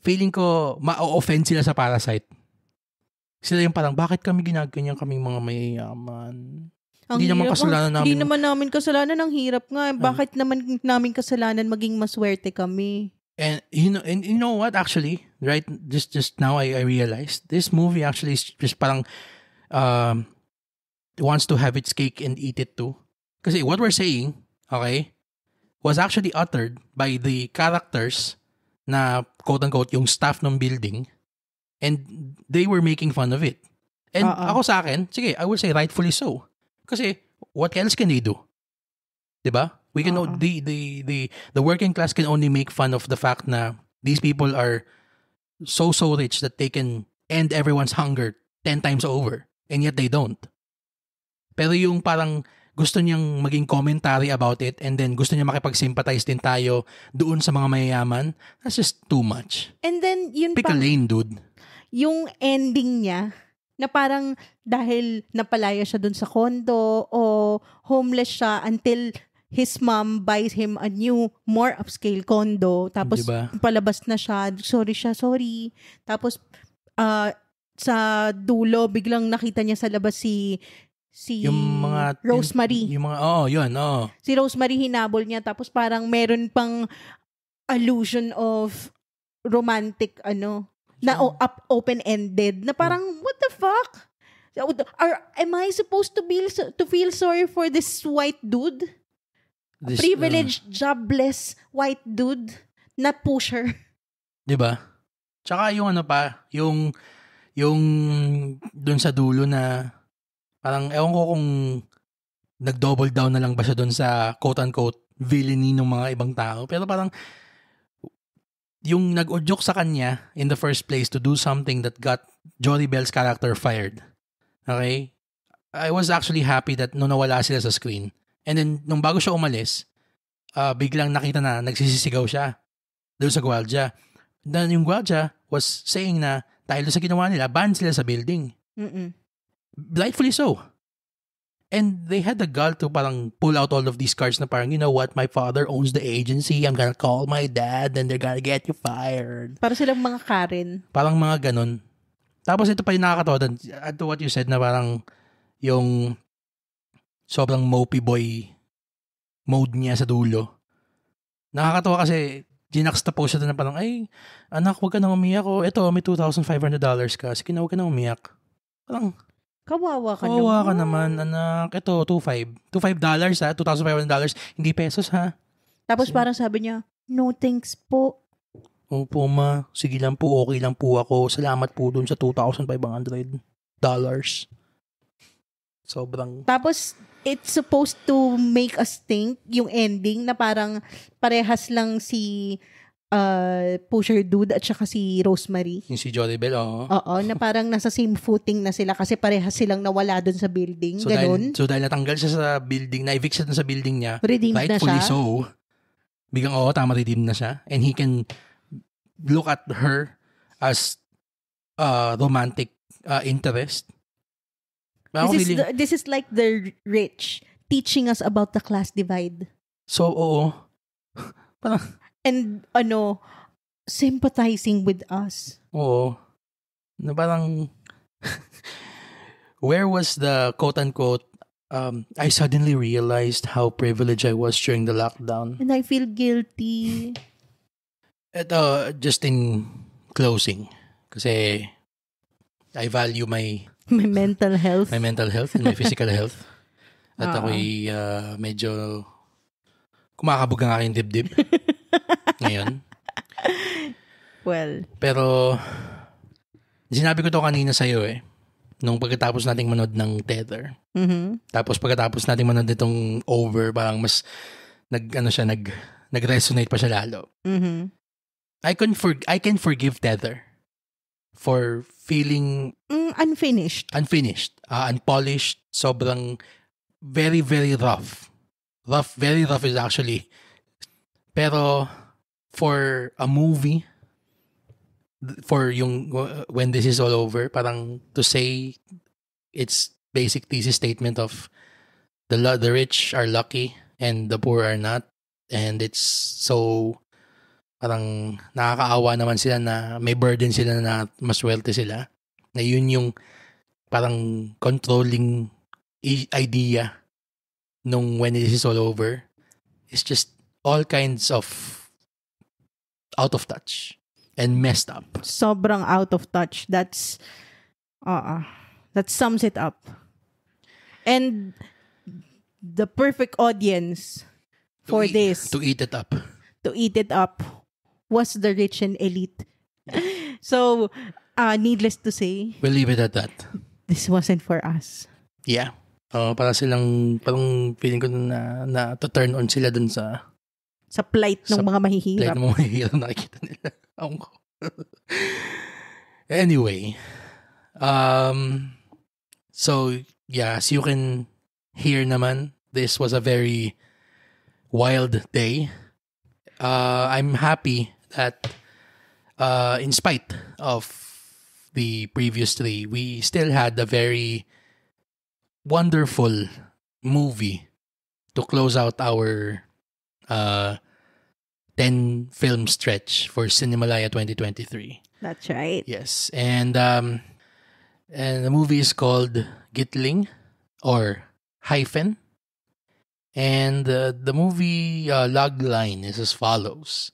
feeling ko ma-offend sila sa Parasite. Sila yung parang, bakit kami ginaganyan kaming mga mayayaman? Hindi naman kasalanan namin. Hindi naman namin kasalanan, ang hirap nga. Bakit naman namin kasalanan maging maswerte kami? And you know what, actually, right, just now I realized, this movie actually is just parang wants to have its cake and eat it too. Kasi what we're saying, okay, was actually uttered by the characters na quote-unquote yung staff ng building And they were making fun of it. And ako sa akin, sige, I would say rightfully so. Kasi what else can they do? 'Di ba? We can the working class can only make fun of the fact na these people are so rich that they can end everyone's hunger 10 times over, and yet they don't. Pero yung parang gusto niyang maging commentary about it, and then gusto niya makipag-sympathize din tayo doon sa mga mayayaman, that's just too much. And then yun Pick a lane, dude. Yung ending niya, na parang dahil napalaya siya dun sa condo o homeless siya until his mom buys him a new, more upscale condo. Tapos palabas na siya, sorry. Tapos sa dulo, biglang nakita niya sa labas si yung mga Rosemary. Yung mga, yun. Si Rosemary hinabol niya, tapos parang meron pang allusion of romantic, na open-ended, na parang, what the fuck? Am I supposed to feel sorry for this white dude? Privileged, jobless white dude na pusher. Diba? Tsaka yung yung dun sa dulo na parang ewan ko kung nag-double down na lang ba siya dun sa quote-unquote villainy ng mga ibang tao. Pero parang yung nag-udyok sa kanya in the first place to do something that got Jolly Bell's character fired. Okay? I was actually happy that nung nawala sila sa screen. And then, nung bago siya umalis, biglang nakita na nagsisisigaw siya doon sa gwardiya. Then yung gwardiya was saying na dahil sa ginawa nila, banned sila sa building. Rightfully so. And they had the gall to parang pull out all of these cards na parang, you know what, my father owns the agency, I'm gonna call my dad and they're gonna get you fired. Para silang mga Karen. Parang mga ganun. Tapos ito pa yung nakakatawa, to what you said na parang yung sobrang mopey boy mode niya sa dulo. Nakakatawa kasi ginaxtapose siya na parang, ay, anak, huwag ka nang umiyak. Ito, may $2,500 ka. Sige na, huwag ka nang umiyak. Parang, kawawa ka naman, anak. Ito, $2,500 ha? $2,500. Hindi pesos ha? Tapos parang sabi niya, no thanks po. Opo ma, sige lang po, okay lang po ako. Salamat po dun sa $2,500. Sobrang... Tapos, it's supposed to make us think, yung ending, na parang parehas lang si pusher dude at saka si Rosemary. Yung si Jolly Bell, Oo, na parang nasa same footing na sila kasi parehas silang nawala dun sa building. So, ganun. Dahil natanggal siya sa building, na-evict siya dun sa building niya, redeemed rightfully na siya. so, biglang tama, redeemed na siya. And he can look at her as romantic interest. This is like the rich teaching us about the class divide. So, parang, and sympathizing with us. Oo. Na parang where was the quote-unquote I suddenly realized how privileged I was during the lockdown. And I feel guilty. Ito, just in closing, kasi I value my mental health. My mental health and my physical health. At ako'y medyo kumakabog ang aking dibdib ngayon. Well. Pero, sinabi ko to kanina sa'yo nung pagkatapos nating manood ng Tether. Mm-hmm. Tapos pagkatapos nating manood nitong Over, parang mas nag-resonate pa siya lalo. Mm-hmm. I can forgive Tether for feeling unfinished, unpolished, sobrang very, very rough. Very rough is actually. Pero for a movie, for yung when this is all over, parang to say it's basic thesis statement of the rich are lucky and the poor are not, and it's so parang nakakaawa naman sila na may burden sila na maswerte sila. Na yun yung parang controlling idea nung when this is all over. It's just all kinds of out of touch and messed up. Sobrang out of touch. That sums it up. And the perfect audience for this to eat it up was the rich and elite. So Needless to say, We'll leave it at that. this wasn't for us. Yeah. Para silang, parang feeling ko na to turn on sila dun sa Sa plight ng mga mahihirap. plight ng mga mahihirap nakikita nila. Ewan ko. Anyway. So, yeah, as you can hear naman, this was a very wild day. I'm happy that in spite of the previous three, we still had a very wonderful movie to close out our 10 film stretch for Cinemalaya 2023. That's right. Yes, and the movie is called Gitling or Hyphen, and the movie log line is as follows: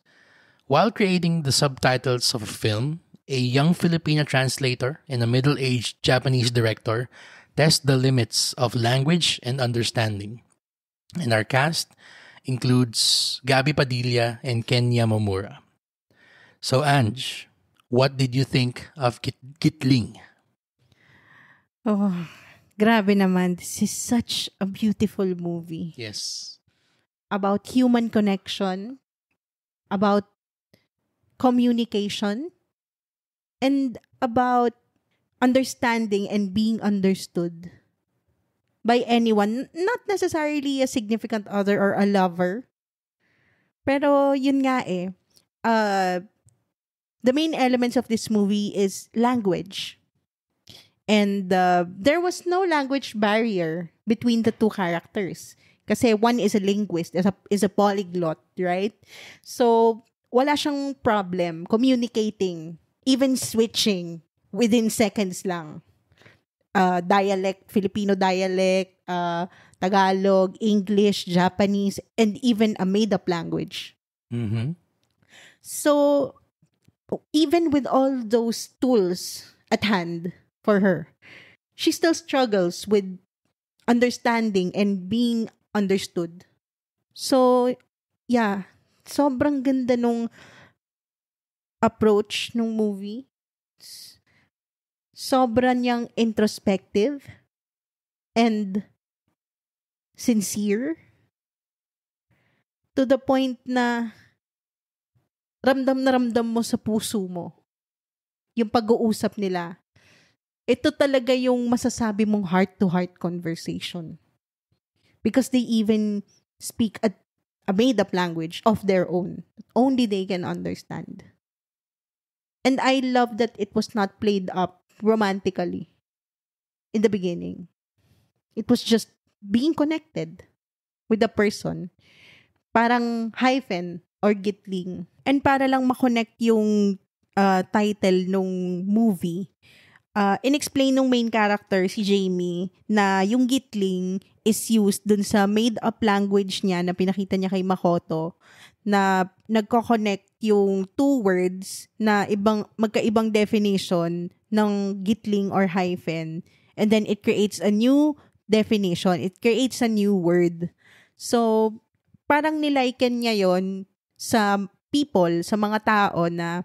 while creating the subtitles of a film, a young Filipino translator and a middle-aged Japanese director test the limits of language and understanding. And our cast includes Gabby Padilla and Ken Yamamura. So, Ange, what did you think of Gitling? Oh, grabe naman. This is such a beautiful movie. Yes. About human connection, about communication, and about understanding and being understood by anyone, not necessarily a significant other or a lover. Pero yun nga the main elements of this movie is language. And there was no language barrier between the two characters. Kasi one is a linguist, is a polyglot, right? So, wala siyang problem communicating, even switching within seconds lang. Dialect, Filipino dialect, Tagalog, English, Japanese, and even a made-up language. Mm-hmm. So, even with all those tools at hand for her, she still struggles with understanding and being understood. So, yeah, sobrang ganda nung approach nung movie. Sobra niyang introspective and sincere to the point na ramdam mo sa puso mo yung pag-uusap nila. Ito talaga yung masasabi mong heart-to-heart conversation. Because they even speak a made-up language of their own. Only they can understand. And I love that it was not played up romantically in the beginning. It was just being connected with the person. Parang hyphen or gitling. And para lang makonect yung title nung movie, in-explain nung main character, si Jamie, na yung gitling is used dun sa made-up language niya na pinakita niya kay Makoto, na nagko-connect yung two words na magkaibang definition ng gitling or hyphen, and then it creates a new definition. It creates a new word. So, parang niliken niya yon sa people, sa mga tao na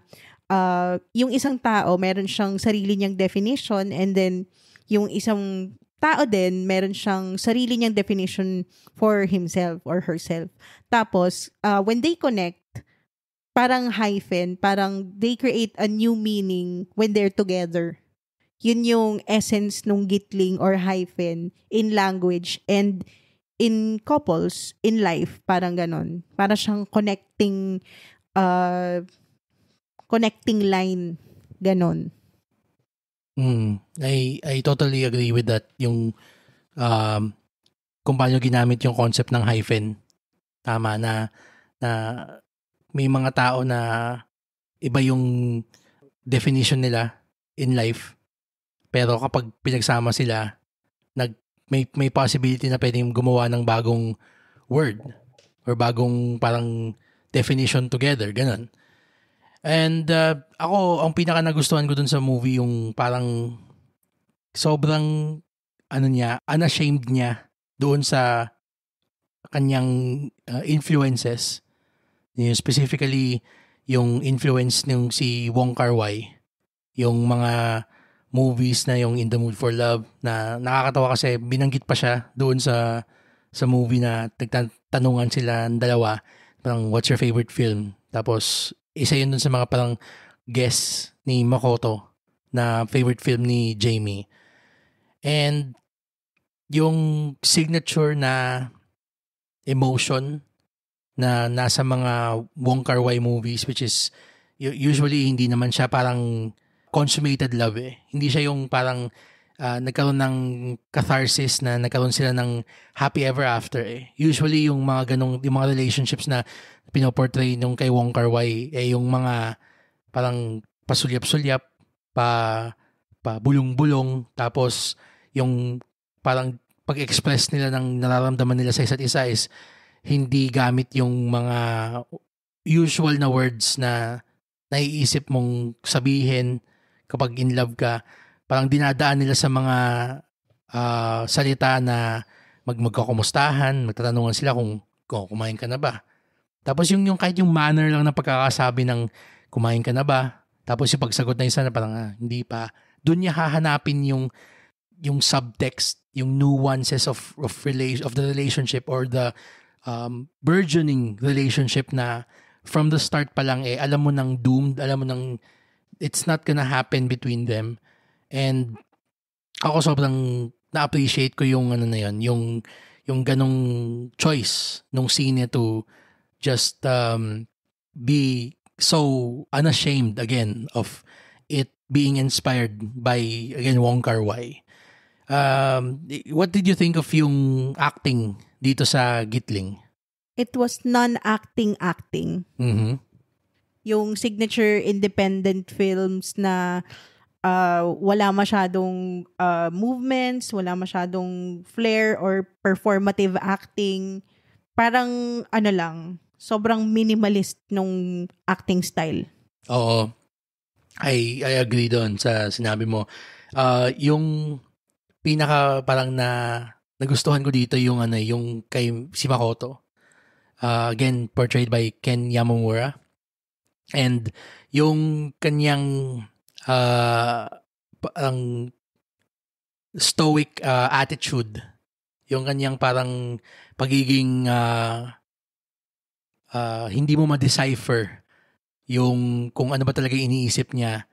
yung isang tao, meron siyang sarili niyang definition, and then yung isang tao din, meron siyang sarili niyang definition for himself or herself. Tapos, when they connect, parang hyphen, parang they create a new meaning when they're together. Yun yung essence nung gitling or hyphen in language and in couples, in life, parang ganon. Para siyang connecting line, ganon. I totally agree with that. Yung kung paano ginamit yung concept ng hyphen. Tama na may mga tao na iba yung definition nila in life. Pero kapag pinagsama sila, may possibility na pwedeng gumawa ng bagong word or bagong parang definition together, ganun. And ako, ang pinaka nagustuhan ko dun sa movie, yung parang sobrang unashamed niya doon sa kanyang influences. Specifically, yung influence ng si Wong Kar-wai yung mga movies na yung In the Mood for Love na nakakatawa kasi binanggit pa siya doon sa movie na tanungan sila ng dalawa, parang what's your favorite film? Tapos isa yun dun sa mga parang guess ni Makoto na favorite film ni Jamie. And yung signature na emotion na nasa mga Wong Kar-wai movies, which is usually hindi naman siya parang consummated love eh. Hindi siya yung parang nagkaroon ng catharsis na nagkaroon sila ng happy ever after eh. Usually yung mga ganong, yung mga relationships na pinoportray nung kay Wong Kar-wai eh yung mga parang pasulyap-sulyap, pa bulong-bulong, tapos yung parang pag-express nila ng nararamdaman nila sa isa't isa is hindi gamit yung mga usual na words na naiisip mong sabihin kapag in love ka. Parang dinadaan nila sa mga salita na magkakumustahan, magtatanungan sila kung kumain ka na ba. Tapos yung kahit yung manner lang ng pagkakasabi ng kumain ka na ba, tapos yung pagsagot na isa na parang hindi pa, doon niya hahanapin yung subtext, yung nuances of the relationship or the burgeoning relationship na from the start pa lang eh alam mo nang doomed, alam mo nang it's not gonna happen between them. And ako sobrang na-appreciate ko yung ano na yun, yung ganong choice nung scene to just be so unashamed again of it being inspired by again Wong Kar-wai. What did you think of yung acting dito sa Gitling? It was non-acting. Mm-hmm. Yung signature independent films na wala masyadong movements, wala masyadong flair or performative acting. Parang ano lang, sobrang minimalist nung acting style. Oo. I agree doon sa sinabi mo. Yung pinaka parang nagustuhan ko dito yung yung kay si Makoto. Again, portrayed by Ken Yamamura. And yung kanyang parang stoic attitude, yung kanyang parang pagiging hindi mo ma-decipher yung kung ano ba talaga iniisip niya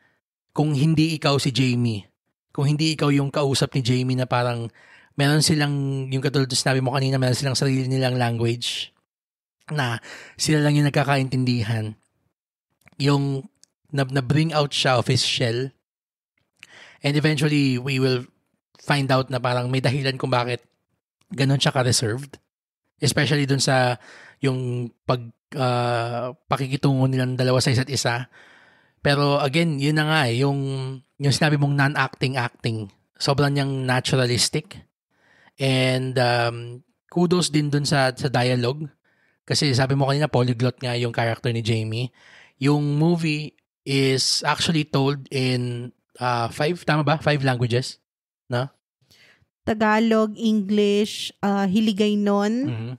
kung hindi ikaw si Jamie, kung hindi ikaw yung kausap ni Jamie na parang meron silang, yung katulad sinabi mo kanina, meron silang sarili nilang language na sila lang yung nagkakaintindihan. Yung na-bring out siya of his shell, and eventually we will find out na parang may dahilan kung bakit ganun siya ka-reserved, especially dun sa yung pakikitungo nilang dalawa sa isa't isa. Pero again, yun na nga yung sinabi mong non-acting, sobrang niyang naturalistic. And kudos din dun sa dialogue. Kasi sabi mo kanina, polyglot nga yung character ni Jamie. Yung movie is actually told in 5 languages, no? Tagalog, English, Hiligaynon, mm-hmm.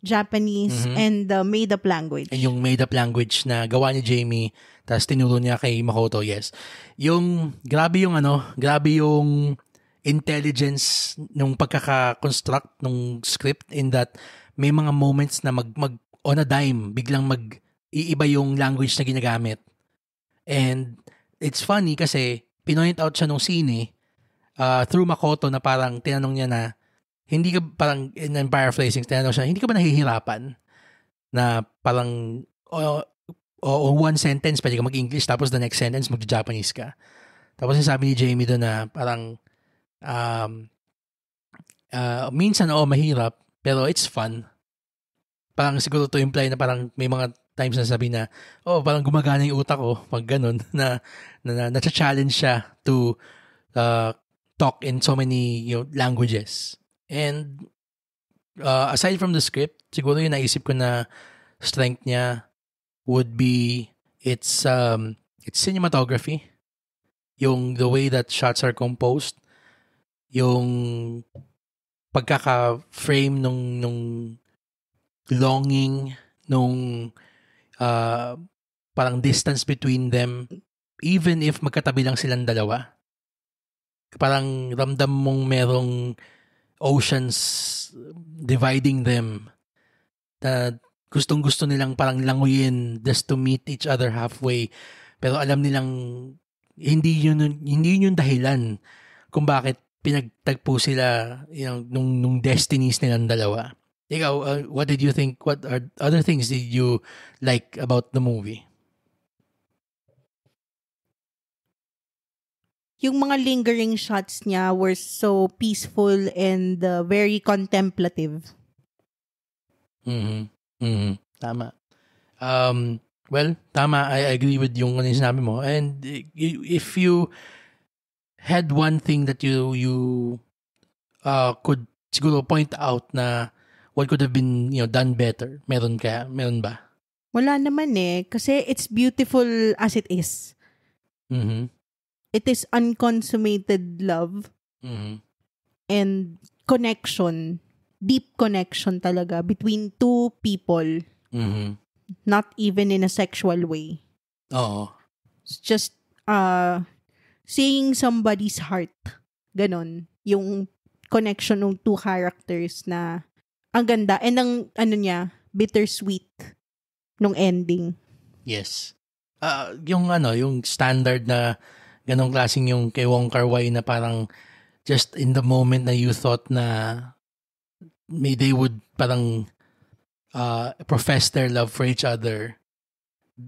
Japanese, mm-hmm. and made-up language. And yung made-up language na gawa ni Jamie, tapos tinuro niya kay Makoto, yes. Yung, grabe yung intelligence nung pagkaka-construct nung script, in that may mga moments na mag on a dime, biglang iiba yung language na ginagamit. And it's funny kasi pinoint out siya nung scene through Makoto na parang tinanong niya na, hindi ka parang, in paraphrasing, tinanong siya, hindi ka ba nahihirapan na parang one sentence pwede ka mag-English tapos the next sentence mag-Japanese ka. Tapos sabi ni Jamie doon na parang minsan mahirap pero it's fun. Parang siguro to imply na parang may mga times na sabi na parang gumagana yung utak ko pag ganun na na-challenge siya to talk in so many languages. And aside from the script, siguro yung naisip ko na strength niya would be its cinematography, yung the way that shots are composed, yung pagkaka-frame nung longing, nung parang distance between them, even if magkatabi lang silang dalawa, parang ramdam mong merong oceans dividing them na gustong-gusto nilang parang languyin just to meet each other halfway. Pero alam nilang hindi yun yung dahilan kung bakit pinagtagpo sila, nung destinies nilang dalawa. Ikaw, what did you think? What are other things did you like about the movie? Yung mga lingering shots niya were so peaceful and very contemplative. Tama. Well, tama. I agree with yung sinabi mo. And if you had one thing that you could siguro point out na what could have been done better, meron ba? Wala naman kasi it's beautiful as it is. It is unconsummated love and connection, deep connection talaga between two people. Not even in a sexual way. Oo. It's just seeing somebody's heart. Ganon. Yung connection ng two characters na ang ganda. And ang bittersweet nung ending. Yes. Yung standard na ganong klaseng yung kay Wong Kar-wai na parang just in the moment na you thought na they would parang profess their love for each other,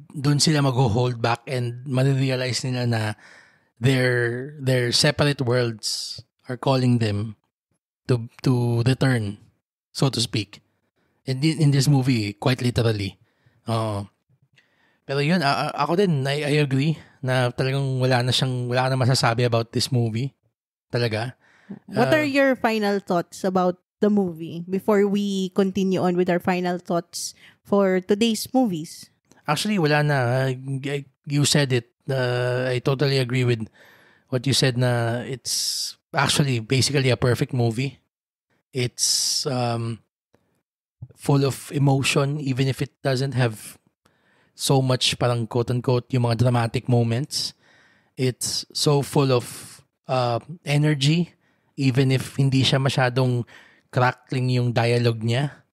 dun sila mag-hold back and ma-realize nila na their separate worlds are calling them to return, so to speak. In this movie, quite literally. Pero yun, ako din, I agree na talagang wala na masasabi about this movie. Talaga. What are your final thoughts about the movie before we continue on with our final thoughts for today's movies? Actually, wala na. You said it. I totally agree with what you said na it's actually basically a perfect movie. It's full of emotion even if it doesn't have so much parang quote-unquote yung mga dramatic moments. It's so full of energy even if hindi siya masyadong crackling yung dialogue niya.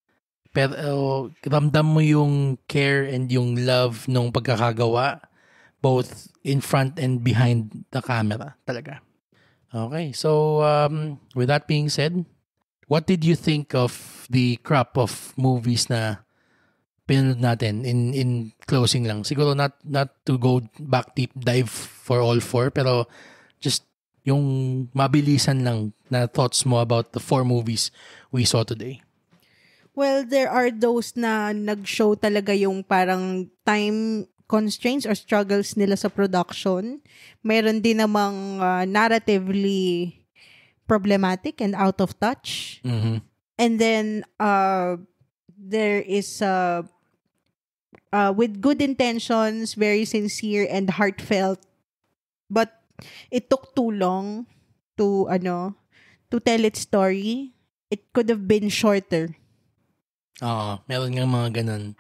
Pero ramdam mo yung care and yung love nung pagkakagawa both in front and behind the camera talaga. Okay, so with that being said, what did you think of the crop of movies na pinanood natin in closing lang? Siguro not to go back deep dive for all four, pero just yung mabilisan lang na thoughts mo about the 4 movies we saw today. Well, there are those na nag-show talaga yung parang time constraints or struggles nila sa production. Meron din namang narratively problematic and out of touch. And then there is with good intentions, very sincere and heartfelt, but it took too long to tell its story. It could have been shorter. Meron nga mga ganun.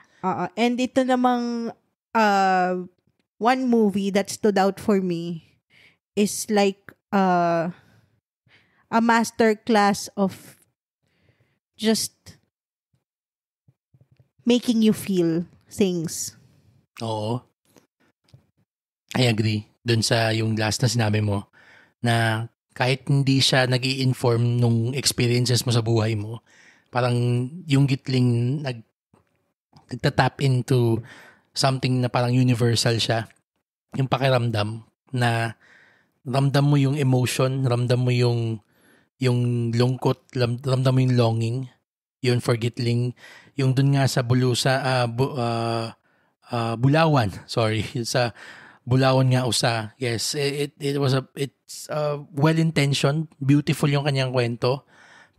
And ito namang one movie that stood out for me is like a master class of just making you feel things. Oo. I agree. Dun sa yung last na sinabi mo na kahit hindi siya nag-i-inform nung experiences mo sa buhay mo, parang yung gitling nagtatap into something na parang universal siya. Yung pakiramdam na ramdam mo yung emotion, ramdam mo yung lungkot, ramdam mo yung longing, yun for Gitling. Yung dun nga sa Bulawan, sorry, sa Bulawan nga usa. Yes, it's well-intentioned, beautiful yung kanyang kwento,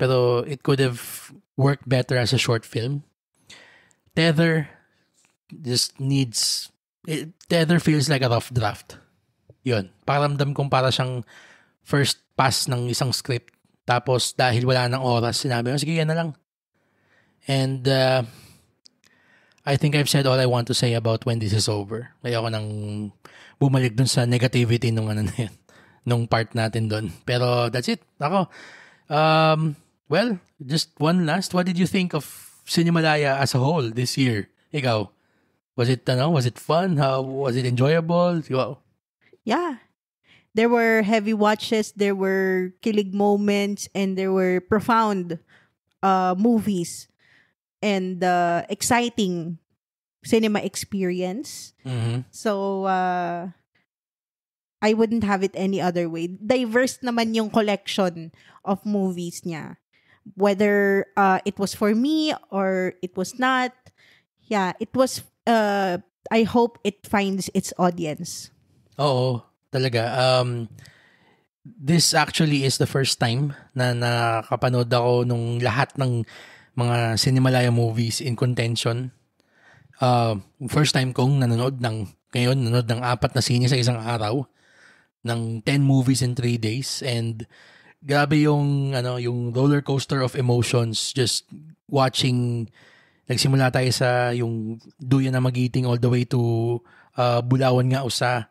pero it could have worked better as a short film. Tether feels like a rough draft. Yun, pakiramdam kong para siyang first pass ng isang script, tapos dahil wala ng oras, sinabi ko, sige, yan na lang. And I think I've said all I want to say about When This Is Over. Kaya ako nang bumalik dun sa negativity nung ano na yun, nung part natin dun. Pero that's it. Ako, well, just one last. What did you think of Cinemalaya as a whole this year? Ikaw, was it fun? How was it enjoyable? Wow. Yeah. There were heavy watches, there were kilig moments, and there were profound movies and exciting cinema experience. Mm-hmm. So, I wouldn't have it any other way. Diverse naman yung collection of movies niya. Whether it was for me or it was not. Yeah, it was, I hope it finds its audience. Oo, talaga. This actually is the first time na nakapanood ako nung lahat ng mga Cinemalaya movies in contention. First time kong nanonood ng 4 na sine sa isang araw, ng 10 movies in 3 days, and grabe yung roller coaster of emotions just watching. Nagsimula tayo sa yung Duyan na Magiting all the way to Bulawan nga Usa.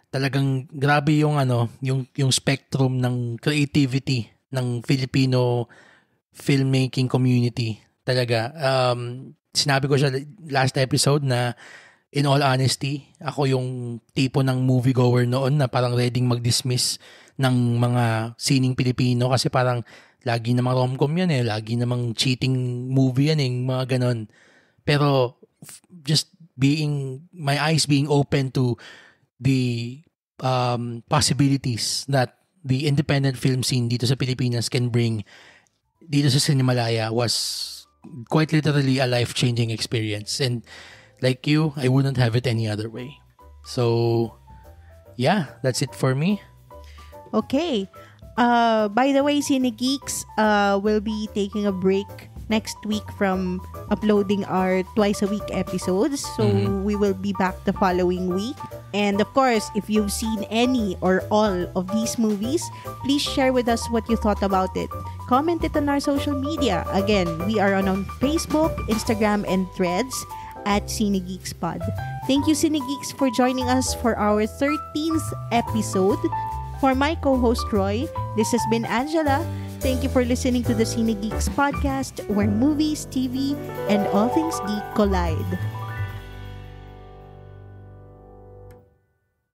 Talagang grabe yung yung spectrum ng creativity ng Filipino filmmaking community. Talaga. Sinabi ko siya last episode na in all honesty, ako yung tipo ng moviegoer noon na parang ready mag-dismiss ng mga sining Pilipino kasi parang lagi namang rom-com yan lagi namang cheating movie yan mga ganon. Pero just my eyes being open to the possibilities that the independent film scene dito sa Pilipinas can bring dito sa Cinemalaya was quite literally a life-changing experience. And like you, I wouldn't have it any other way. So, yeah, that's it for me. Okay. By the way, Cinegeeks will be taking a break next week from uploading our twice a week episodes. So we will be back the following week. And of course, if you've seen any or all of these movies, please share with us what you thought about it. Comment it on our social media. Again, we are on Facebook, Instagram, and Threads at CineGeeksPod. Thank you, Cinegeeks, for joining us for our 13th episode. For my co-host Roy, this has been Angela. Thank you for listening to the Cinegeeks podcast, where movies, TV, and all things geek collide.